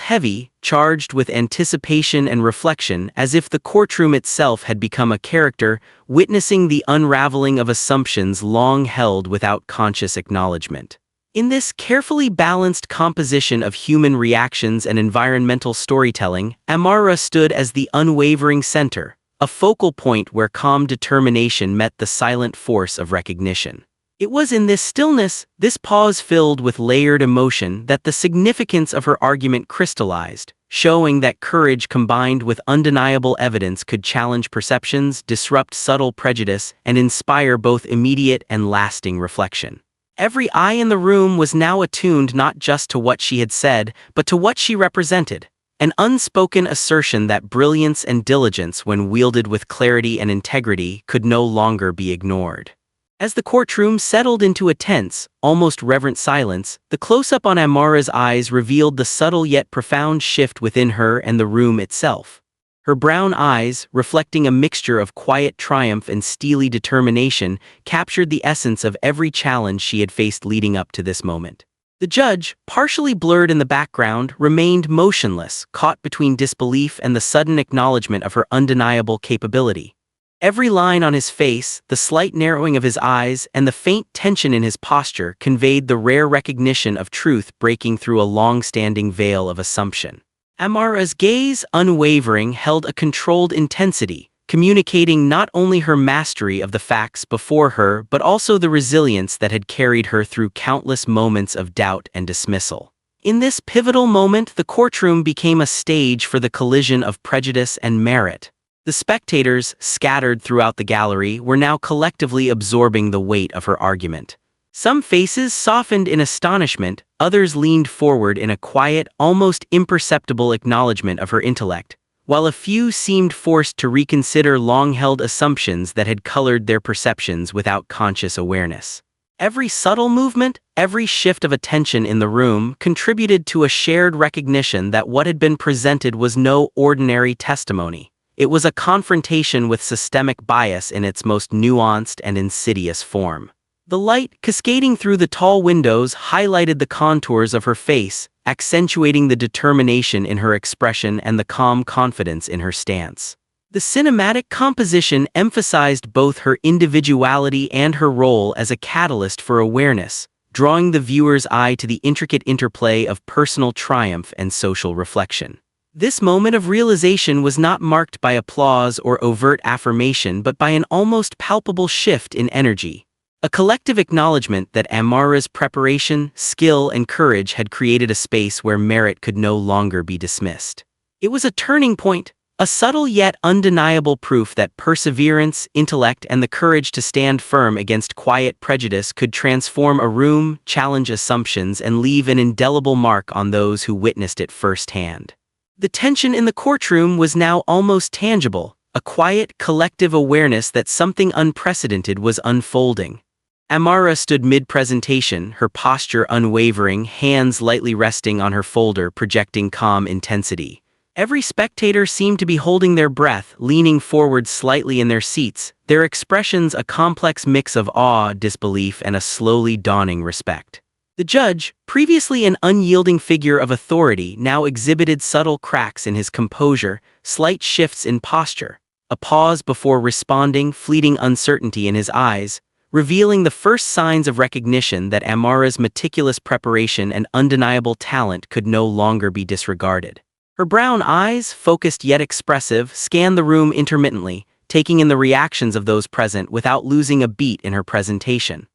heavy, charged with anticipation and reflection, as if the courtroom itself had become a character, witnessing the unraveling of assumptions long held without conscious acknowledgement. In this carefully balanced composition of human reactions and environmental storytelling, Amara stood as the unwavering center, a focal point where calm determination met the silent force of recognition. It was in this stillness, this pause filled with layered emotion, that the significance of her argument crystallized, showing that courage combined with undeniable evidence could challenge perceptions, disrupt subtle prejudice, and inspire both immediate and lasting reflection. Every eye in the room was now attuned not just to what she had said, but to what she represented, an unspoken assertion that brilliance and diligence, when wielded with clarity and integrity, could no longer be ignored. As the courtroom settled into a tense, almost reverent silence, the close-up on Amara's eyes revealed the subtle yet profound shift within her and the room itself. Her brown eyes, reflecting a mixture of quiet triumph and steely determination, captured the essence of every challenge she had faced leading up to this moment. The judge, partially blurred in the background, remained motionless, caught between disbelief and the sudden acknowledgement of her undeniable capability. Every line on his face, the slight narrowing of his eyes, and the faint tension in his posture conveyed the rare recognition of truth breaking through a long-standing veil of assumption. Amara's gaze, unwavering, held a controlled intensity, communicating not only her mastery of the facts before her but also the resilience that had carried her through countless moments of doubt and dismissal. In this pivotal moment, the courtroom became a stage for the collision of prejudice and merit. The spectators, scattered throughout the gallery, were now collectively absorbing the weight of her argument. Some faces softened in astonishment, others leaned forward in a quiet, almost imperceptible acknowledgement of her intellect, while a few seemed forced to reconsider long-held assumptions that had colored their perceptions without conscious awareness. Every subtle movement, every shift of attention in the room contributed to a shared recognition that what had been presented was no ordinary testimony. It was a confrontation with systemic bias in its most nuanced and insidious form. The light, cascading through the tall windows, highlighted the contours of her face, accentuating the determination in her expression and the calm confidence in her stance. The cinematic composition emphasized both her individuality and her role as a catalyst for awareness, drawing the viewer's eye to the intricate interplay of personal triumph and social reflection. This moment of realization was not marked by applause or overt affirmation but by an almost palpable shift in energy. A collective acknowledgement that Amara's preparation, skill, and courage had created a space where merit could no longer be dismissed. It was a turning point, a subtle yet undeniable proof that perseverance, intellect, and the courage to stand firm against quiet prejudice could transform a room, challenge assumptions, and leave an indelible mark on those who witnessed it firsthand. The tension in the courtroom was now almost tangible, a quiet, collective awareness that something unprecedented was unfolding. Amara stood mid-presentation, her posture unwavering, hands lightly resting on her folder, projecting calm intensity. Every spectator seemed to be holding their breath, leaning forward slightly in their seats, their expressions a complex mix of awe, disbelief, and a slowly dawning respect. The judge, previously an unyielding figure of authority, now exhibited subtle cracks in his composure, slight shifts in posture, a pause before responding, fleeting uncertainty in his eyes, revealing the first signs of recognition that Amara's meticulous preparation and undeniable talent could no longer be disregarded. Her brown eyes, focused yet expressive, scanned the room intermittently, taking in the reactions of those present without losing a beat in her presentation.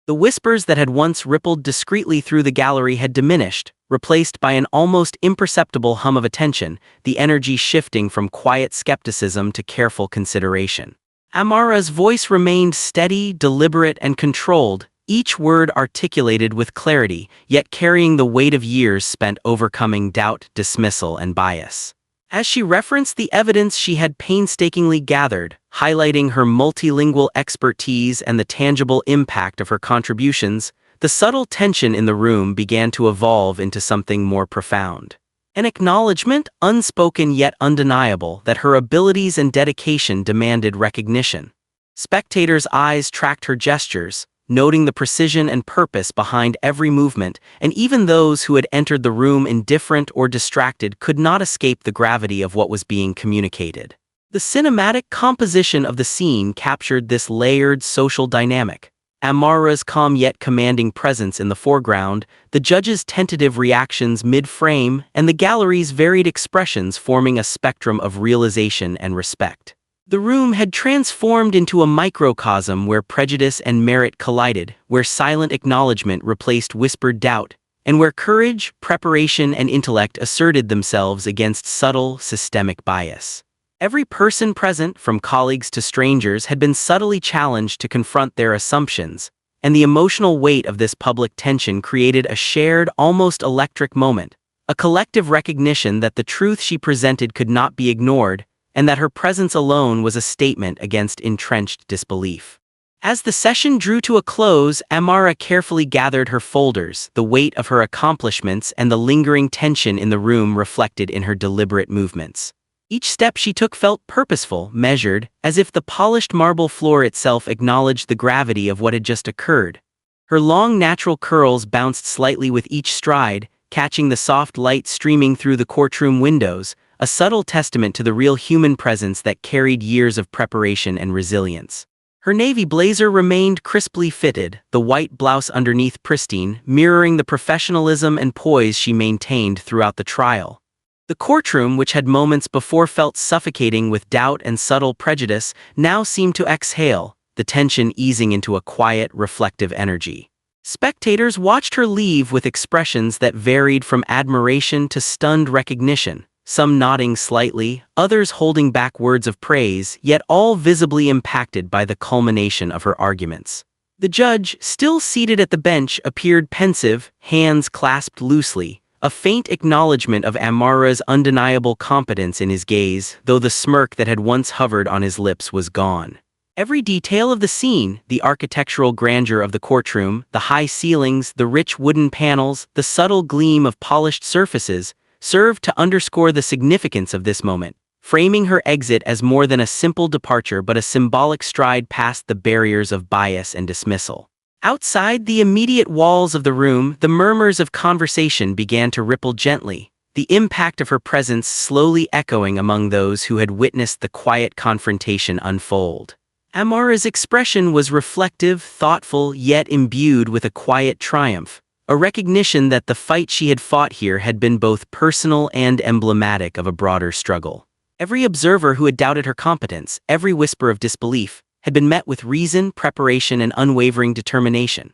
The whispers that had once rippled discreetly through the gallery had diminished, replaced by an almost imperceptible hum of attention, the energy shifting from quiet skepticism to careful consideration. Amara's voice remained steady, deliberate, and controlled, each word articulated with clarity, yet carrying the weight of years spent overcoming doubt, dismissal, and bias. As she referenced the evidence she had painstakingly gathered, highlighting her multilingual expertise and the tangible impact of her contributions, the subtle tension in the room began to evolve into something more profound. An acknowledgement, unspoken yet undeniable, that her abilities and dedication demanded recognition. Spectators' eyes tracked her gestures, noting the precision and purpose behind every movement, and even those who had entered the room indifferent or distracted could not escape the gravity of what was being communicated. The cinematic composition of the scene captured this layered social dynamic. Amara's calm yet commanding presence in the foreground, the judge's tentative reactions mid-frame, and the gallery's varied expressions forming a spectrum of realization and respect. The room had transformed into a microcosm where prejudice and merit collided, where silent acknowledgement replaced whispered doubt, and where courage, preparation, and intellect asserted themselves against subtle, systemic bias. Every person present, from colleagues to strangers, had been subtly challenged to confront their assumptions, and the emotional weight of this public tension created a shared, almost electric moment, a collective recognition that the truth she presented could not be ignored, and that her presence alone was a statement against entrenched disbelief. As the session drew to a close, Amara carefully gathered her folders, the weight of her accomplishments and the lingering tension in the room reflected in her deliberate movements. Each step she took felt purposeful, measured, as if the polished marble floor itself acknowledged the gravity of what had just occurred. Her long natural curls bounced slightly with each stride, catching the soft light streaming through the courtroom windows, a subtle testament to the real human presence that carried years of preparation and resilience. Her navy blazer remained crisply fitted, the white blouse underneath pristine, mirroring the professionalism and poise she maintained throughout the trial. The courtroom, which had moments before felt suffocating with doubt and subtle prejudice, now seemed to exhale, the tension easing into a quiet, reflective energy. Spectators watched her leave with expressions that varied from admiration to stunned recognition, some nodding slightly, others holding back words of praise, yet all visibly impacted by the culmination of her arguments. The judge, still seated at the bench, appeared pensive, hands clasped loosely, a faint acknowledgement of Amara's undeniable competence in his gaze, though the smirk that had once hovered on his lips was gone. Every detail of the scene, the architectural grandeur of the courtroom, the high ceilings, the rich wooden panels, the subtle gleam of polished surfaces, served to underscore the significance of this moment, framing her exit as more than a simple departure but a symbolic stride past the barriers of bias and dismissal. Outside the immediate walls of the room, the murmurs of conversation began to ripple gently, the impact of her presence slowly echoing among those who had witnessed the quiet confrontation unfold. Amara's expression was reflective, thoughtful, yet imbued with a quiet triumph, a recognition that the fight she had fought here had been both personal and emblematic of a broader struggle. Every observer who had doubted her competence, every whisper of disbelief, had been met with reason, preparation, and unwavering determination.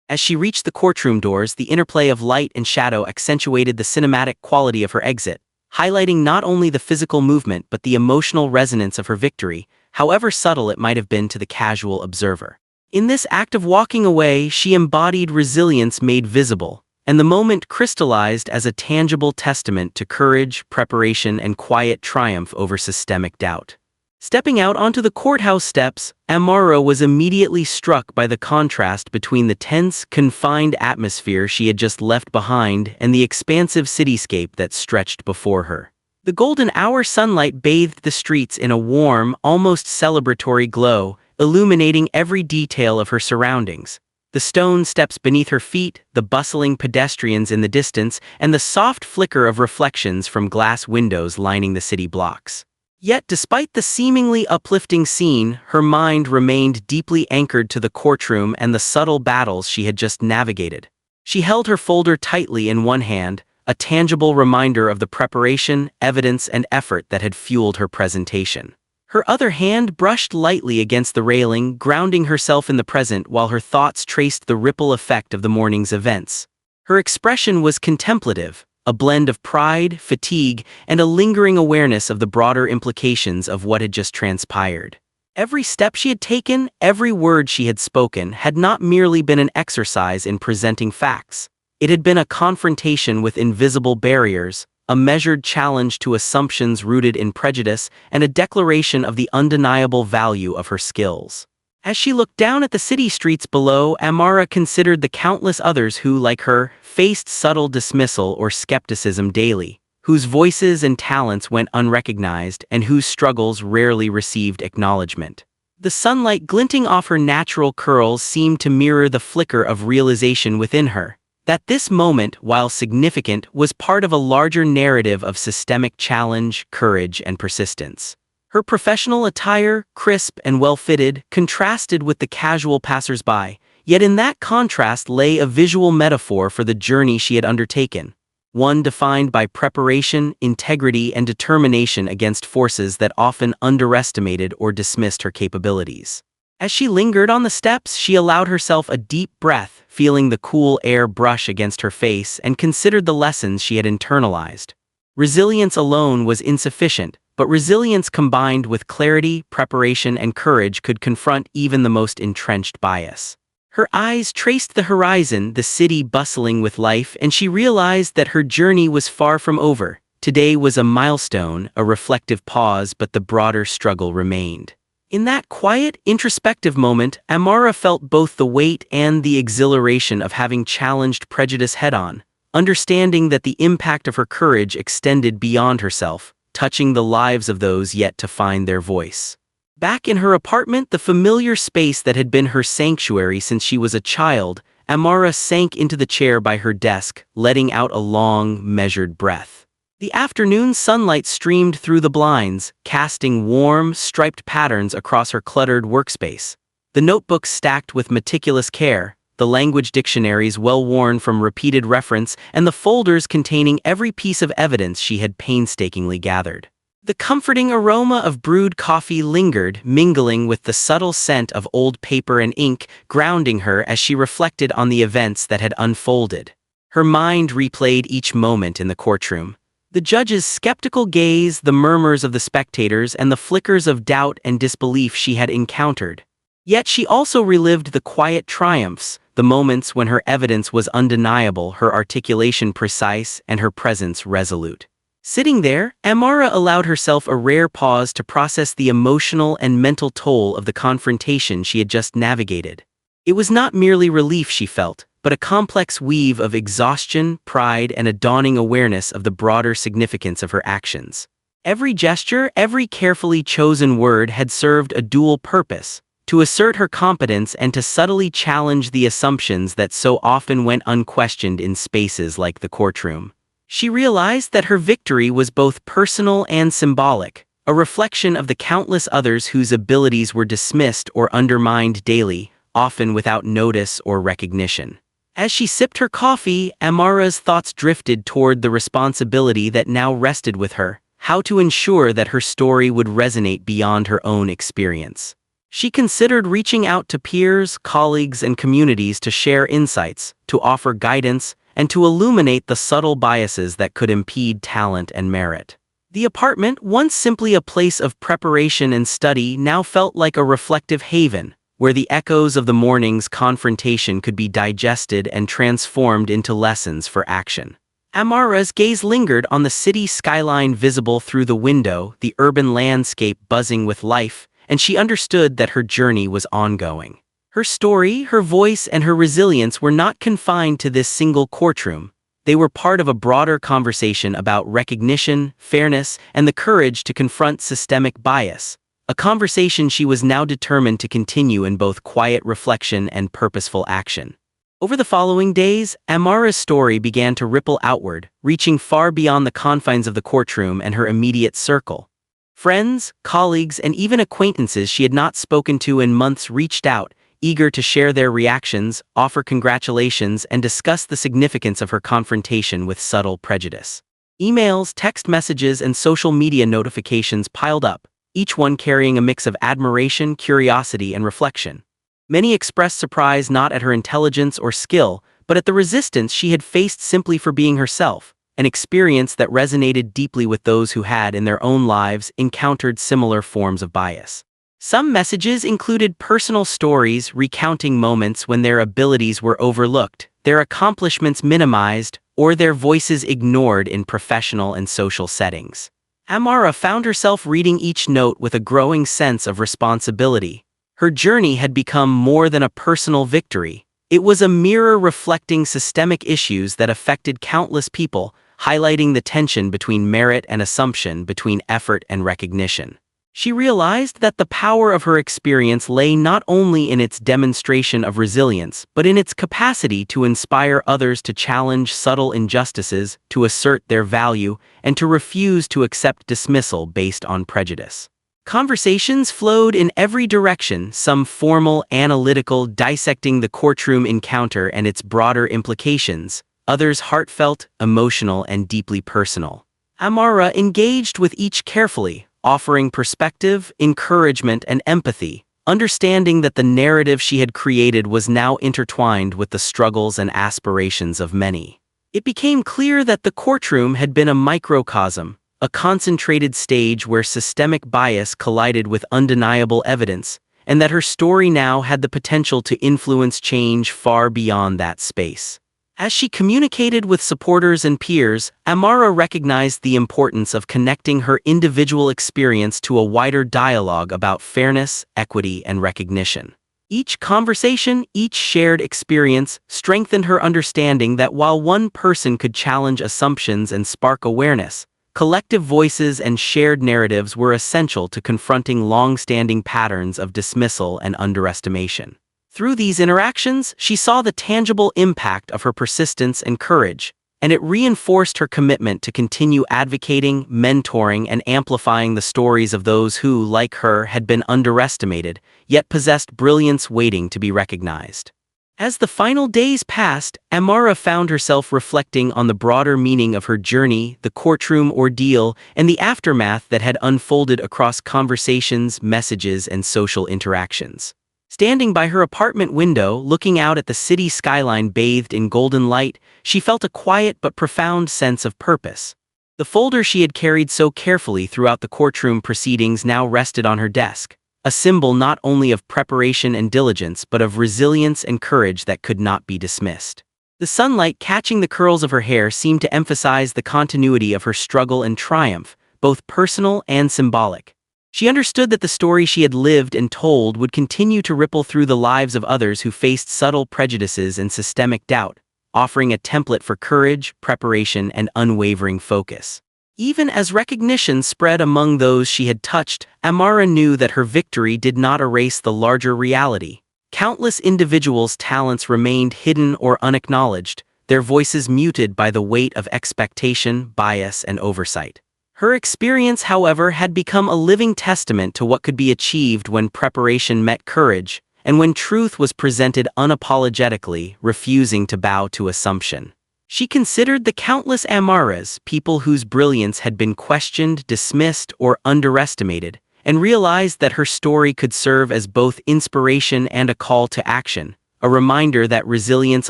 As she reached the courtroom doors, the interplay of light and shadow accentuated the cinematic quality of her exit, highlighting not only the physical movement but the emotional resonance of her victory, however subtle it might have been to the casual observer. In this act of walking away, she embodied resilience made visible, and the moment crystallized as a tangible testament to courage, preparation, and quiet triumph over systemic doubt. Stepping out onto the courthouse steps, Amara was immediately struck by the contrast between the tense, confined atmosphere she had just left behind and the expansive cityscape that stretched before her. The golden hour sunlight bathed the streets in a warm, almost celebratory glow, illuminating every detail of her surroundings. The stone steps beneath her feet, the bustling pedestrians in the distance, and the soft flicker of reflections from glass windows lining the city blocks. Yet despite the seemingly uplifting scene, her mind remained deeply anchored to the courtroom and the subtle battles she had just navigated. She held her folder tightly in one hand, a tangible reminder of the preparation, evidence, and effort that had fueled her presentation. Her other hand brushed lightly against the railing, grounding herself in the present while her thoughts traced the ripple effect of the morning's events. Her expression was contemplative, a blend of pride, fatigue, and a lingering awareness of the broader implications of what had just transpired. Every step she had taken, every word she had spoken, had not merely been an exercise in presenting facts. It had been a confrontation with invisible barriers, a measured challenge to assumptions rooted in prejudice, and a declaration of the undeniable value of her skills. As she looked down at the city streets below, Amara considered the countless others who, like her, faced subtle dismissal or skepticism daily, whose voices and talents went unrecognized and whose struggles rarely received acknowledgement. The sunlight glinting off her natural curls seemed to mirror the flicker of realization within her, that this moment, while significant, was part of a larger narrative of systemic challenge, courage, and persistence. Her professional attire, crisp and well-fitted, contrasted with the casual passers-by, yet in that contrast lay a visual metaphor for the journey she had undertaken, one defined by preparation, integrity, and determination against forces that often underestimated or dismissed her capabilities. As she lingered on the steps, she allowed herself a deep breath, feeling the cool air brush against her face, and considered the lessons she had internalized. Resilience alone was insufficient, but resilience combined with clarity, preparation, and courage could confront even the most entrenched bias. Her eyes traced the horizon, the city bustling with life, and she realized that her journey was far from over. Today was a milestone, a reflective pause, but the broader struggle remained. In that quiet, introspective moment, Amara felt both the weight and the exhilaration of having challenged prejudice head-on, understanding that the impact of her courage extended beyond herself, touching the lives of those yet to find their voice. Back in her apartment, the familiar space that had been her sanctuary since she was a child, Amara sank into the chair by her desk, letting out a long, measured breath. The afternoon sunlight streamed through the blinds, casting warm, striped patterns across her cluttered workspace. The notebooks stacked with meticulous care, the language dictionaries well-worn from repeated reference, and the folders containing every piece of evidence she had painstakingly gathered. The comforting aroma of brewed coffee lingered, mingling with the subtle scent of old paper and ink, grounding her as she reflected on the events that had unfolded. Her mind replayed each moment in the courtroom. The judge's skeptical gaze, the murmurs of the spectators, and the flickers of doubt and disbelief she had encountered. Yet she also relived the quiet triumphs, the moments when her evidence was undeniable, her articulation precise, and her presence resolute. Sitting there, Amara allowed herself a rare pause to process the emotional and mental toll of the confrontation she had just navigated. It was not merely relief she felt, but a complex weave of exhaustion, pride, and a dawning awareness of the broader significance of her actions. Every gesture, every carefully chosen word had served a dual purpose: to assert her competence and to subtly challenge the assumptions that so often went unquestioned in spaces like the courtroom. She realized that her victory was both personal and symbolic, a reflection of the countless others whose abilities were dismissed or undermined daily, often without notice or recognition. As she sipped her coffee, Amara's thoughts drifted toward the responsibility that now rested with her: how to ensure that her story would resonate beyond her own experience. She considered reaching out to peers, colleagues, and communities to share insights, to offer guidance, and to illuminate the subtle biases that could impede talent and merit. The apartment, once simply a place of preparation and study, now felt like a reflective haven, where the echoes of the morning's confrontation could be digested and transformed into lessons for action. Amara's gaze lingered on the city skyline visible through the window, the urban landscape buzzing with life, and she understood that her journey was ongoing. Her story, her voice, and her resilience were not confined to this single courtroom. They were part of a broader conversation about recognition, fairness, and the courage to confront systemic bias. A conversation she was now determined to continue in both quiet reflection and purposeful action. Over the following days, Amara's story began to ripple outward, reaching far beyond the confines of the courtroom and her immediate circle. Friends, colleagues, and even acquaintances she had not spoken to in months reached out, eager to share their reactions, offer congratulations, and discuss the significance of her confrontation with subtle prejudice. Emails, text messages, and social media notifications piled up, each one carrying a mix of admiration, curiosity, and reflection. Many expressed surprise not at her intelligence or skill, but at the resistance she had faced simply for being herself, an experience that resonated deeply with those who had, in their own lives, encountered similar forms of bias. Some messages included personal stories recounting moments when their abilities were overlooked, their accomplishments minimized, or their voices ignored in professional and social settings. Amara found herself reading each note with a growing sense of responsibility. Her journey had become more than a personal victory. It was a mirror reflecting systemic issues that affected countless people, highlighting the tension between merit and assumption, between effort and recognition. She realized that the power of her experience lay not only in its demonstration of resilience, but in its capacity to inspire others to challenge subtle injustices, to assert their value, and to refuse to accept dismissal based on prejudice. Conversations flowed in every direction, some formal, analytical, dissecting the courtroom encounter and its broader implications, others heartfelt, emotional, and deeply personal. Amara engaged with each carefully, offering perspective, encouragement, and empathy, understanding that the narrative she had created was now intertwined with the struggles and aspirations of many. It became clear that the courtroom had been a microcosm, a concentrated stage where systemic bias collided with undeniable evidence, and that her story now had the potential to influence change far beyond that space. As she communicated with supporters and peers, Amara recognized the importance of connecting her individual experience to a wider dialogue about fairness, equity, and recognition. Each conversation, each shared experience, strengthened her understanding that while one person could challenge assumptions and spark awareness, collective voices and shared narratives were essential to confronting long-standing patterns of dismissal and underestimation. Through these interactions, she saw the tangible impact of her persistence and courage. and it reinforced her commitment to continue advocating, mentoring, and amplifying the stories of those who, like her, had been underestimated, yet possessed brilliance waiting to be recognized. As the final days passed, Amara found herself reflecting on the broader meaning of her journey, the courtroom ordeal, and the aftermath that had unfolded across conversations, messages, and social interactions. Standing by her apartment window, looking out at the city skyline bathed in golden light, she felt a quiet but profound sense of purpose. The folder she had carried so carefully throughout the courtroom proceedings now rested on her desk, a symbol not only of preparation and diligence but of resilience and courage that could not be dismissed. The sunlight catching the curls of her hair seemed to emphasize the continuity of her struggle and triumph, both personal and symbolic. She understood that the story she had lived and told would continue to ripple through the lives of others who faced subtle prejudices and systemic doubt, offering a template for courage, preparation, and unwavering focus. Even as recognition spread among those she had touched, Amara knew that her victory did not erase the larger reality. Countless individuals' talents remained hidden or unacknowledged, their voices muted by the weight of expectation, bias, and oversight. Her experience, however, had become a living testament to what could be achieved when preparation met courage, and when truth was presented unapologetically, refusing to bow to assumption. She considered the countless Amaras, people whose brilliance had been questioned, dismissed, or underestimated, and realized that her story could serve as both inspiration and a call to action, a reminder that resilience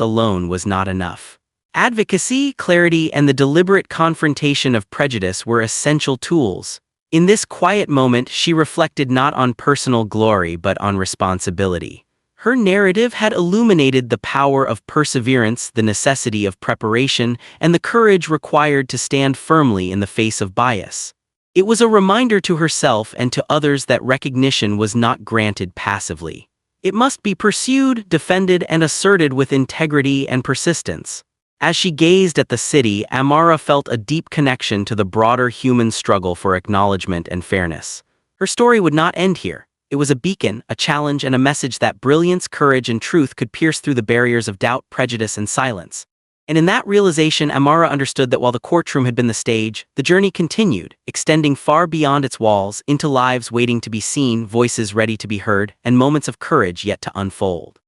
alone was not enough. Advocacy, clarity, and the deliberate confrontation of prejudice were essential tools. In this quiet moment, she reflected not on personal glory but on responsibility. Her narrative had illuminated the power of perseverance, the necessity of preparation, and the courage required to stand firmly in the face of bias. It was a reminder to herself and to others that recognition was not granted passively. It must be pursued, defended, and asserted with integrity and persistence. As she gazed at the city, Amara felt a deep connection to the broader human struggle for acknowledgement and fairness. Her story would not end here. It was a beacon, a challenge, and a message that brilliance, courage, and truth could pierce through the barriers of doubt, prejudice, and silence. And in that realization, Amara understood that while the courtroom had been the stage, the journey continued, extending far beyond its walls, into lives waiting to be seen, voices ready to be heard, and moments of courage yet to unfold.